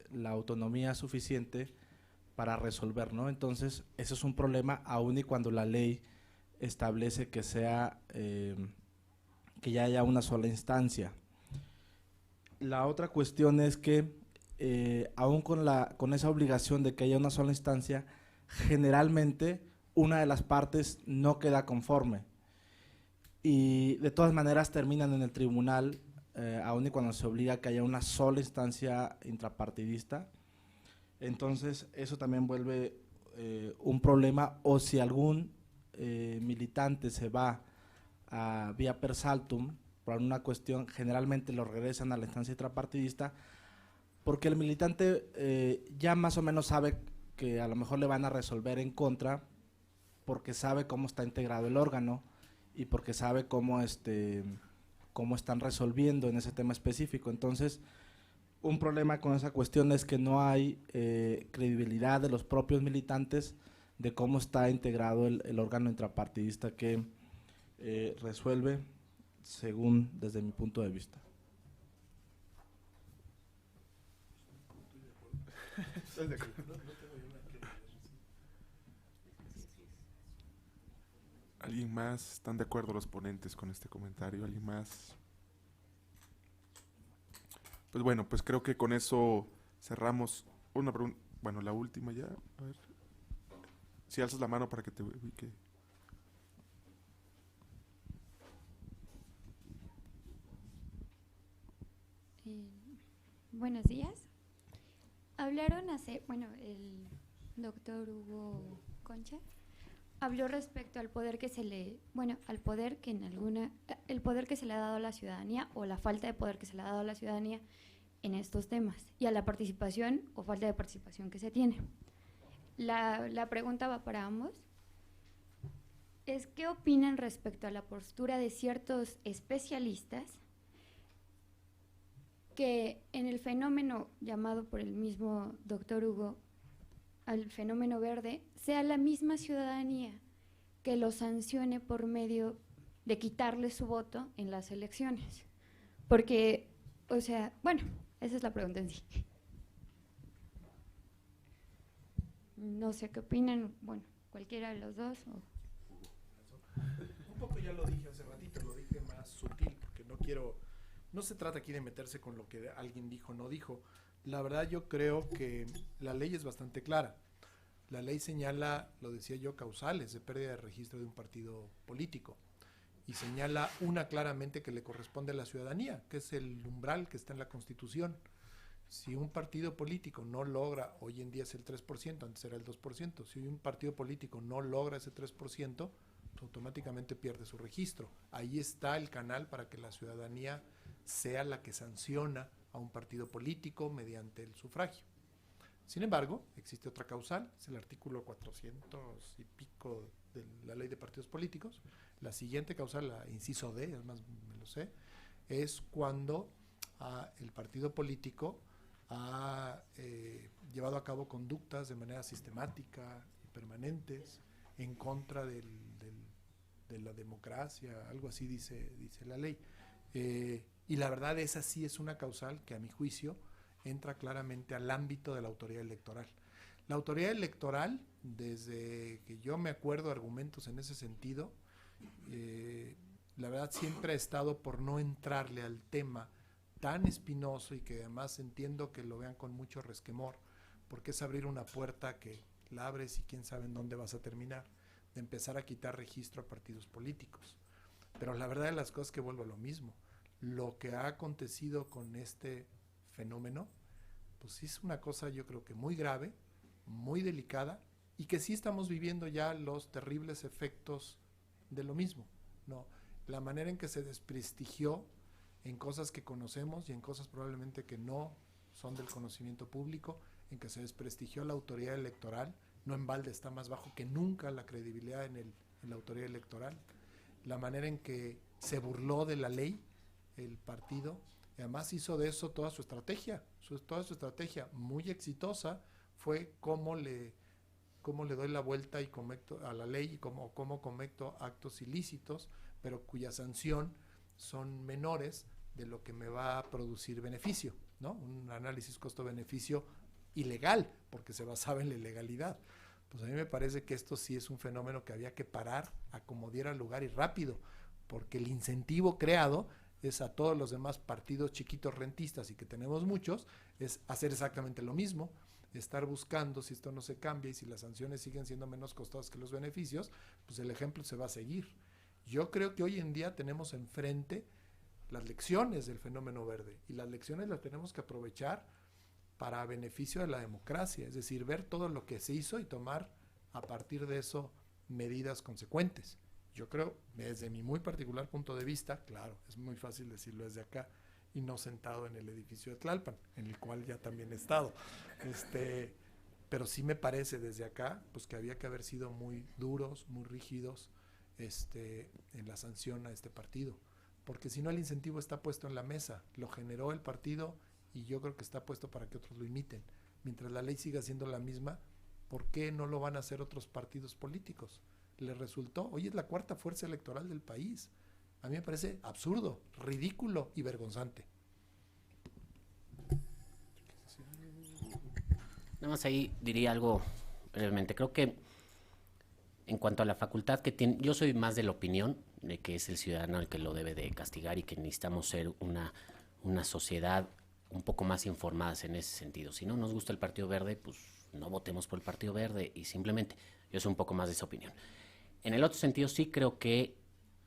la autonomía suficiente para resolver, ¿no? Entonces eso es un problema aun y cuando la ley establece que que ya haya una sola instancia. La otra cuestión es que aún con esa obligación de que haya una sola instancia, generalmente una de las partes no queda conforme y de todas maneras terminan en el tribunal, aun y cuando se obliga a que haya una sola instancia intrapartidista. Entonces eso también vuelve un problema, o si algún militante se va a vía per saltum por alguna cuestión, generalmente lo regresan a la instancia intrapartidista porque el militante ya más o menos sabe que a lo mejor le van a resolver en contra, porque sabe cómo está integrado el órgano y porque sabe cómo están resolviendo en ese tema específico. Entonces, un problema con esa cuestión es que no hay credibilidad de los propios militantes de cómo está integrado el órgano intrapartidista que resuelve, según desde mi punto de vista. ¿Alguien más? ¿Están de acuerdo los ponentes con este comentario? ¿Alguien más? Pues bueno, pues creo que con eso cerramos una pregunta. Bueno, la última ya. A ver. Si alzas la mano para que te ubique. Buenos días. Hablaron el doctor Hugo Concha habló respecto al poder que el poder que se le ha dado a la ciudadanía o la falta de poder que se le ha dado a la ciudadanía en estos temas y a la participación o falta de participación que se tiene. La pregunta va para ambos. ¿Qué opinan respecto a la postura de ciertos especialistas que en el fenómeno llamado por el mismo doctor Hugo al fenómeno verde, sea la misma ciudadanía que lo sancione por medio de quitarle su voto en las elecciones? Porque, esa es la pregunta en sí. No sé qué opinan, cualquiera de los dos. Un poco ya lo dije hace ratito, lo dije más sutil, porque no se trata aquí de meterse con lo que alguien dijo o no dijo. La verdad yo creo que la ley es bastante clara. La ley señala, lo decía yo, causales de pérdida de registro de un partido político y señala una claramente que le corresponde a la ciudadanía, que es el umbral que está en la Constitución. Si un partido político no logra, hoy en día es el 3%, antes era el 2%, si un partido político no logra ese 3%, automáticamente pierde su registro. Ahí está el canal para que la ciudadanía sea la que sanciona a un partido político mediante el sufragio. Sin embargo, existe otra causal, es el artículo 400 y pico de la Ley de Partidos Políticos. La siguiente causal, la inciso D, además me lo sé, es cuando el partido político ha llevado a cabo conductas de manera sistemática y permanentes en contra de la democracia, algo así dice la ley. Y la verdad esa sí es una causal que a mi juicio entra claramente al ámbito de la autoridad electoral. La autoridad electoral, desde que yo me acuerdo argumentos en ese sentido, la verdad siempre ha estado por no entrarle al tema tan espinoso y que además entiendo que lo vean con mucho resquemor, porque es abrir una puerta que la abres y quién sabe en dónde vas a terminar, de empezar a quitar registro a partidos políticos. Pero la verdad de las cosas es que vuelvo a lo mismo. Lo que ha acontecido con este fenómeno, pues sí es una cosa yo creo que muy grave, muy delicada, y que sí estamos viviendo ya los terribles efectos de lo mismo, ¿no? La manera en que se desprestigió en cosas que conocemos y en cosas probablemente que no son del conocimiento público, en que se desprestigió la autoridad electoral, no en balde está más bajo que nunca la credibilidad en la autoridad electoral, la manera en que se burló de la ley el partido, y además hizo de eso toda su estrategia muy exitosa fue cómo le doy la vuelta y cometo a la ley y cómo cometo actos ilícitos, pero cuya sanción son menores de lo que me va a producir beneficio, ¿no? Un análisis costo-beneficio ilegal, porque se basaba en la ilegalidad. Pues a mí me parece que esto sí es un fenómeno que había que parar, a como diera lugar y rápido, porque el incentivo creado es a todos los demás partidos chiquitos rentistas, y que tenemos muchos, es hacer exactamente lo mismo, estar buscando si esto no se cambia y si las sanciones siguen siendo menos costosas que los beneficios, pues el ejemplo se va a seguir. Yo creo que hoy en día tenemos enfrente las lecciones del fenómeno verde, y las lecciones las tenemos que aprovechar para beneficio de la democracia, es decir, ver todo lo que se hizo y tomar a partir de eso medidas consecuentes. Yo creo, desde mi muy particular punto de vista, claro, es muy fácil decirlo desde acá y no sentado en el edificio de Tlalpan, en el cual ya también he estado, pero sí me parece desde acá pues que había que haber sido muy duros, muy rígidos en la sanción a este partido, porque si no el incentivo está puesto en la mesa, lo generó el partido y yo creo que está puesto para que otros lo imiten. Mientras la ley siga siendo la misma, ¿por qué no lo van a hacer otros partidos políticos? Les resultó, hoy es la cuarta fuerza electoral del país. A mí me parece absurdo, ridículo y vergonzante. Nada más ahí diría algo brevemente. Creo que en cuanto a la facultad que tiene, yo soy más de la opinión de que es el ciudadano el que lo debe de castigar y que necesitamos ser una sociedad un poco más informadas en ese sentido. Si no nos gusta el Partido Verde, pues no votemos por el Partido Verde y simplemente yo soy un poco más de esa opinión. En el otro sentido sí creo que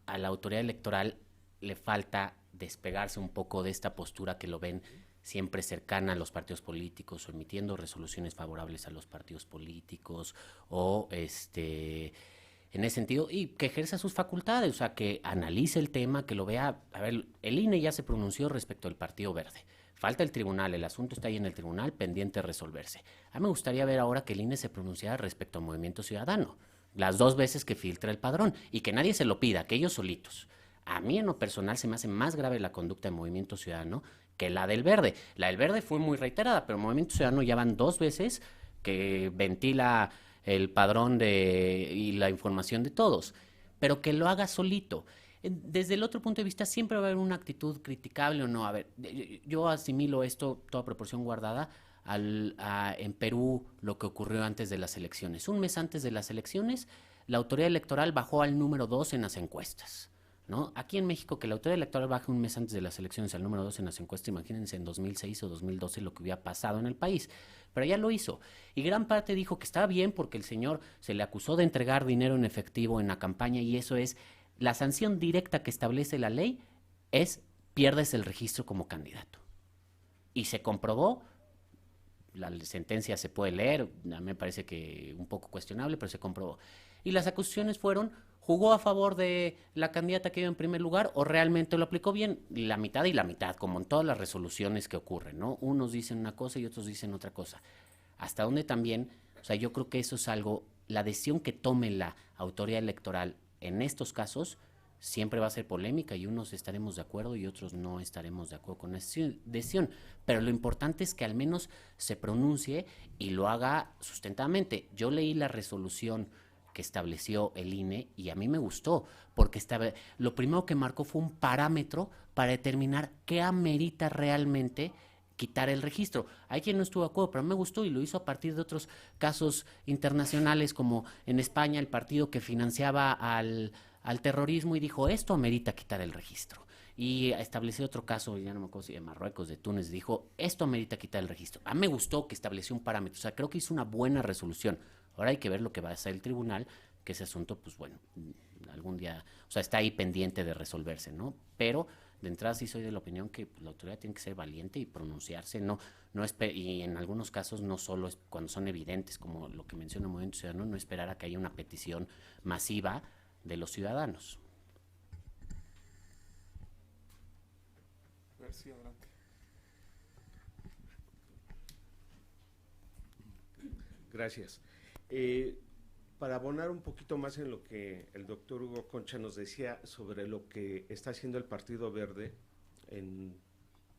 a la autoridad electoral le falta despegarse un poco de esta postura que lo ven siempre cercana a los partidos políticos o emitiendo resoluciones favorables a los partidos políticos o en ese sentido, y que ejerza sus facultades, o sea, que analice el tema, que lo vea. A ver, el INE ya se pronunció respecto al Partido Verde. Falta el tribunal, el asunto está ahí en el tribunal pendiente de resolverse. A mí me gustaría ver ahora que el INE se pronunciara respecto al Movimiento Ciudadano, las 2 veces que filtra el padrón, y que nadie se lo pida, que ellos solitos. A mí en lo personal se me hace más grave la conducta del Movimiento Ciudadano que la del Verde. La del Verde fue muy reiterada, pero el Movimiento Ciudadano ya van 2 veces que ventila el padrón y la información de todos, pero que lo haga solito. Desde el otro punto de vista siempre va a haber una actitud criticable o no. A ver, yo asimilo esto, toda proporción guardada, en Perú lo que ocurrió antes de las elecciones. Un mes antes de las elecciones, la autoridad electoral bajó al número 2 en las encuestas, ¿no? Aquí en México, que la autoridad electoral baje un mes antes de las elecciones al número 2 en las encuestas, imagínense en 2006 o 2012 lo que hubiera pasado en el país. Pero ya lo hizo. Y gran parte dijo que estaba bien porque el señor se le acusó de entregar dinero en efectivo en la campaña, y eso es la sanción directa que establece la ley, es pierdes el registro como candidato. Y se comprobó, la sentencia se puede leer, a mí me parece que un poco cuestionable, pero se comprobó. Y las acusaciones fueron: ¿jugó a favor de la candidata que iba en primer lugar o realmente lo aplicó bien? La mitad y la mitad, como en todas las resoluciones que ocurren, ¿no? Unos dicen una cosa y otros dicen otra cosa. Hasta donde también, o sea, yo creo que eso es algo, la decisión que tome la autoridad electoral en estos casos siempre va a ser polémica y unos estaremos de acuerdo y otros no estaremos de acuerdo con esa decisión. Pero lo importante es que al menos se pronuncie y lo haga sustentadamente. Yo leí la resolución que estableció el INE y a mí me gustó, porque lo primero que marcó fue un parámetro para determinar qué amerita realmente quitar el registro. Hay quien no estuvo de acuerdo, pero me gustó y lo hizo a partir de otros casos internacionales, como en España el partido que financiaba al terrorismo y dijo, esto amerita quitar el registro. Y estableció otro caso, ya no me acuerdo si de Marruecos, de Túnez, dijo, esto amerita quitar el registro. A mí me gustó que estableció un parámetro, o sea, creo que hizo una buena resolución. Ahora hay que ver lo que va a hacer el tribunal, que ese asunto, pues bueno, algún día, o sea, está ahí pendiente de resolverse, ¿no? Pero de entrada sí soy de la opinión que pues, la autoridad tiene que ser valiente y pronunciarse, y en algunos casos no solo es cuando son evidentes, como lo que menciona el Movimiento Ciudadano, no esperar a que haya una petición masiva de los ciudadanos. Sí, adelante. Gracias. Para abonar un poquito más en lo que el doctor Hugo Concha nos decía sobre lo que está haciendo el Partido Verde en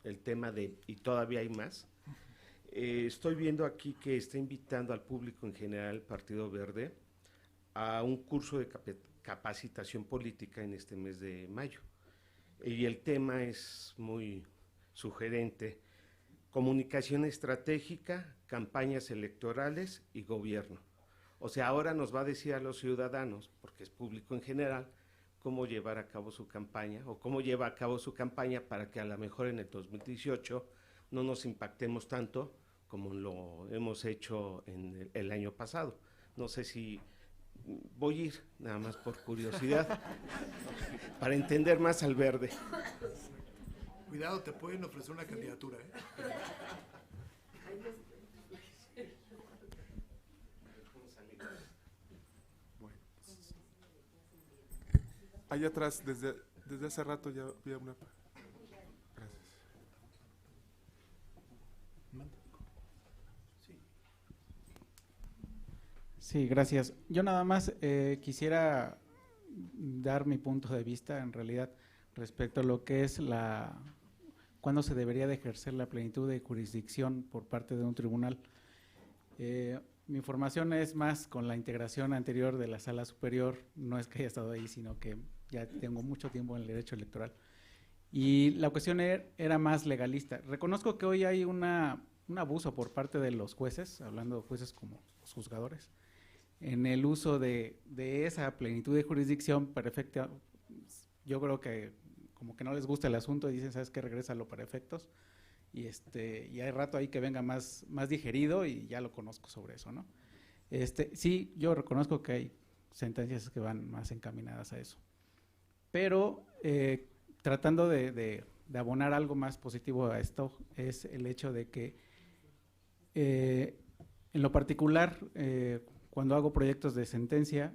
el tema de, y todavía hay más, estoy viendo aquí que está invitando al público en general, el Partido Verde, a un curso de capacitación política en este mes de mayo. Y el tema es muy sugerente: comunicación estratégica, campañas electorales y gobierno. O sea, ahora nos va a decir a los ciudadanos, porque es público en general, cómo llevar a cabo su campaña o cómo lleva a cabo su campaña para que a lo mejor en el 2018 no nos impactemos tanto como lo hemos hecho en el año pasado. No sé si voy a ir, nada más por curiosidad, para entender más al Verde. Cuidado, te pueden ofrecer una candidatura, ¿eh? Allá atrás, desde hace rato ya había una... Gracias. Sí, gracias. Yo nada más quisiera dar mi punto de vista, en realidad, respecto a lo que es cuándo se debería de ejercer la plenitud de jurisdicción por parte de un tribunal. Mi información es más con la integración anterior de la Sala Superior, no es que haya estado ahí, sino que ya tengo mucho tiempo en el derecho electoral. Y la cuestión era más legalista. Reconozco que hoy hay un abuso por parte de los jueces, hablando de jueces como los juzgadores, en el uso de esa plenitud de jurisdicción perfecta. Yo creo que como que no les gusta el asunto y dicen, ¿sabes qué? Regrésalo para efectos. Y hay rato ahí que venga más digerido y ya lo conozco sobre eso, ¿no? Sí, yo reconozco que hay sentencias que van más encaminadas a eso. Pero tratando de abonar algo más positivo a esto, es el hecho de que en lo particular, cuando hago proyectos de sentencia,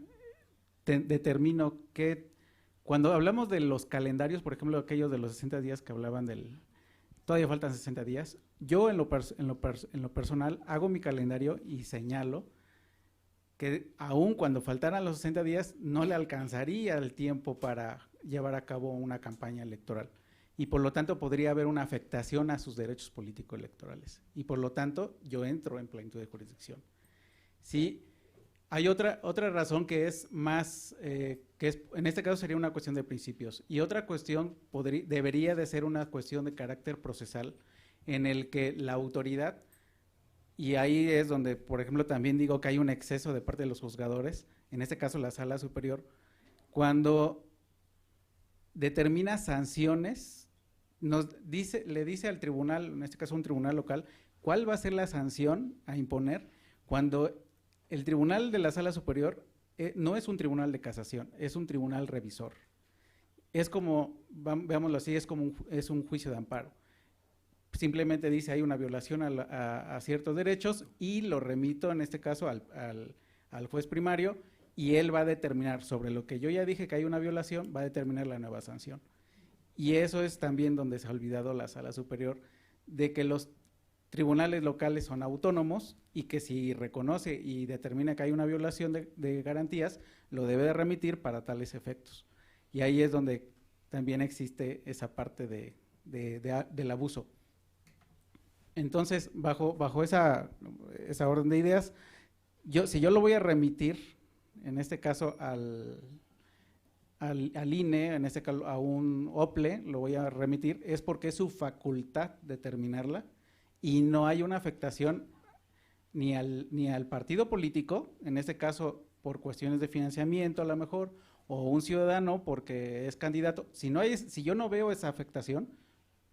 determino que cuando hablamos de los calendarios, por ejemplo, aquellos de los 60 días que hablaban todavía faltan 60 días, yo en lo personal hago mi calendario y señalo que aun cuando faltaran los 60 días no le alcanzaría el tiempo para llevar a cabo una campaña electoral y por lo tanto podría haber una afectación a sus derechos políticos electorales y por lo tanto yo entro en plenitud de jurisdicción. Sí, hay otra razón que es más, en este caso sería una cuestión de principios y otra cuestión debería de ser una cuestión de carácter procesal en el que la autoridad, y ahí es donde, por ejemplo, también digo que hay un exceso de parte de los juzgadores, en este caso la Sala Superior, cuando determina sanciones, le dice al tribunal, en este caso un tribunal local, cuál va a ser la sanción a imponer cuando el tribunal de la Sala Superior no es un tribunal de casación, es un tribunal revisor. Es como, veámoslo así, es un juicio de amparo. Simplemente dice hay una violación a ciertos derechos y lo remito en este caso al juez primario y él va a determinar sobre lo que yo ya dije que hay una violación, va a determinar la nueva sanción. Y eso es también donde se ha olvidado la Sala Superior, de que los tribunales locales son autónomos y que si reconoce y determina que hay una violación de garantías, lo debe de remitir para tales efectos. Y ahí es donde también existe esa parte del abuso. Entonces, bajo esa orden de ideas, si yo lo voy a remitir, en este caso al INE, en este caso a un OPLE, lo voy a remitir, es porque es su facultad determinarla y no hay una afectación ni al partido político, en este caso por cuestiones de financiamiento a lo mejor, o un ciudadano porque es candidato. Si yo no veo esa afectación,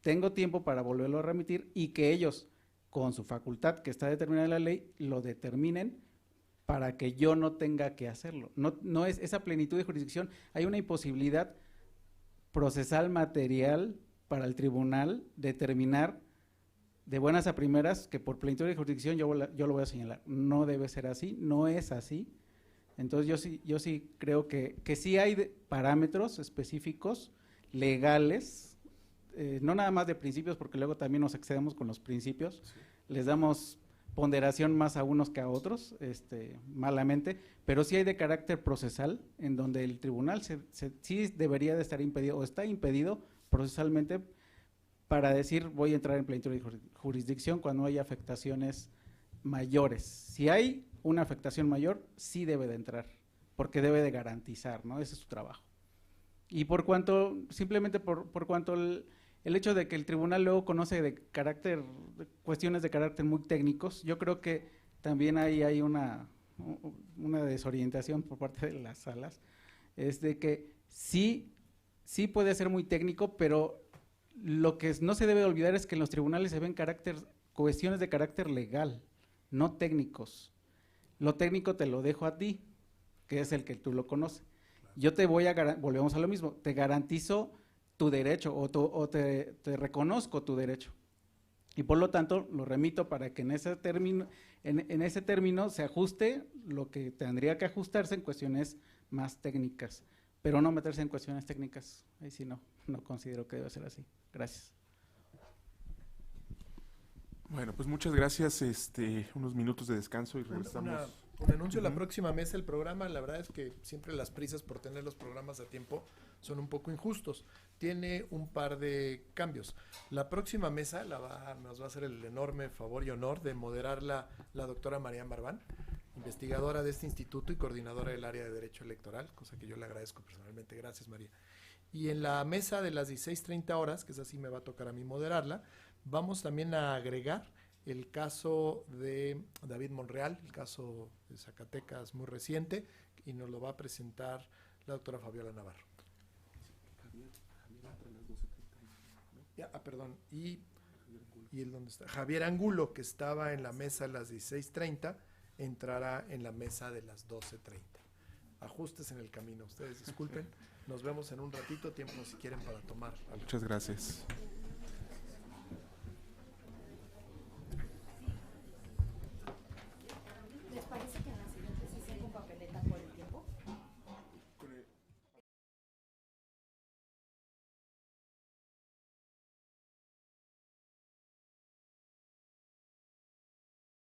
tengo tiempo para volverlo a remitir y que ellos, con su facultad que está determinada en la ley, lo determinen para que yo no tenga que hacerlo. No es esa plenitud de jurisdicción, hay una imposibilidad procesal material para el tribunal determinar de buenas a primeras que por plenitud de jurisdicción yo lo voy a señalar. No debe ser así, no es así. Entonces yo sí creo que sí hay parámetros específicos, legales, no nada más de principios, porque luego también nos excedemos con los principios, sí. Les damos ponderación más a unos que a otros, malamente, pero sí hay de carácter procesal, en donde el tribunal sí debería de estar impedido, o está impedido procesalmente, para decir voy a entrar en plenitud de jurisdicción cuando hay afectaciones mayores. Si hay una afectación mayor, sí debe de entrar, porque debe de garantizar, ¿no? Ese es su trabajo. Y por cuanto, simplemente por cuanto el hecho de que el tribunal luego conoce de cuestiones de carácter muy técnicos, yo creo que también ahí hay una desorientación por parte de las salas, es de que sí puede ser muy técnico, pero lo que no se debe olvidar es que en los tribunales se ven cuestiones de carácter legal, no técnicos. Lo técnico te lo dejo a ti, que es el que tú lo conoces. Yo te volvemos a lo mismo, te garantizo tu derecho o te reconozco tu derecho. Y por lo tanto, lo remito para que en ese término se ajuste lo que tendría que ajustarse en cuestiones más técnicas, pero no meterse en cuestiones técnicas. Ahí sí no considero que debe ser así. Gracias. Bueno, pues muchas gracias. Unos minutos de descanso y regresamos. Un anuncio, la próxima mesa del programa, la verdad es que siempre las prisas por tener los programas a tiempo son un poco injustos. Tiene un par de cambios. La próxima mesa nos va a hacer el enorme favor y honor de moderarla la doctora María Marván, investigadora de este instituto y coordinadora del área de Derecho Electoral, cosa que yo le agradezco personalmente. Gracias, María. Y en la mesa de las 16:30 horas, que es así me va a tocar a mí moderarla, vamos también a agregar el caso de David Monreal, el caso de Zacatecas muy reciente, y nos lo va a presentar la doctora Fabiola Navarro. Perdón, y el dónde está. Javier Angulo, que estaba en la mesa de las 16:30, entrará en la mesa de las 12:30. Ajustes en el camino, ustedes disculpen. Nos vemos en un ratito, tiempo si quieren para tomar algo. Muchas gracias.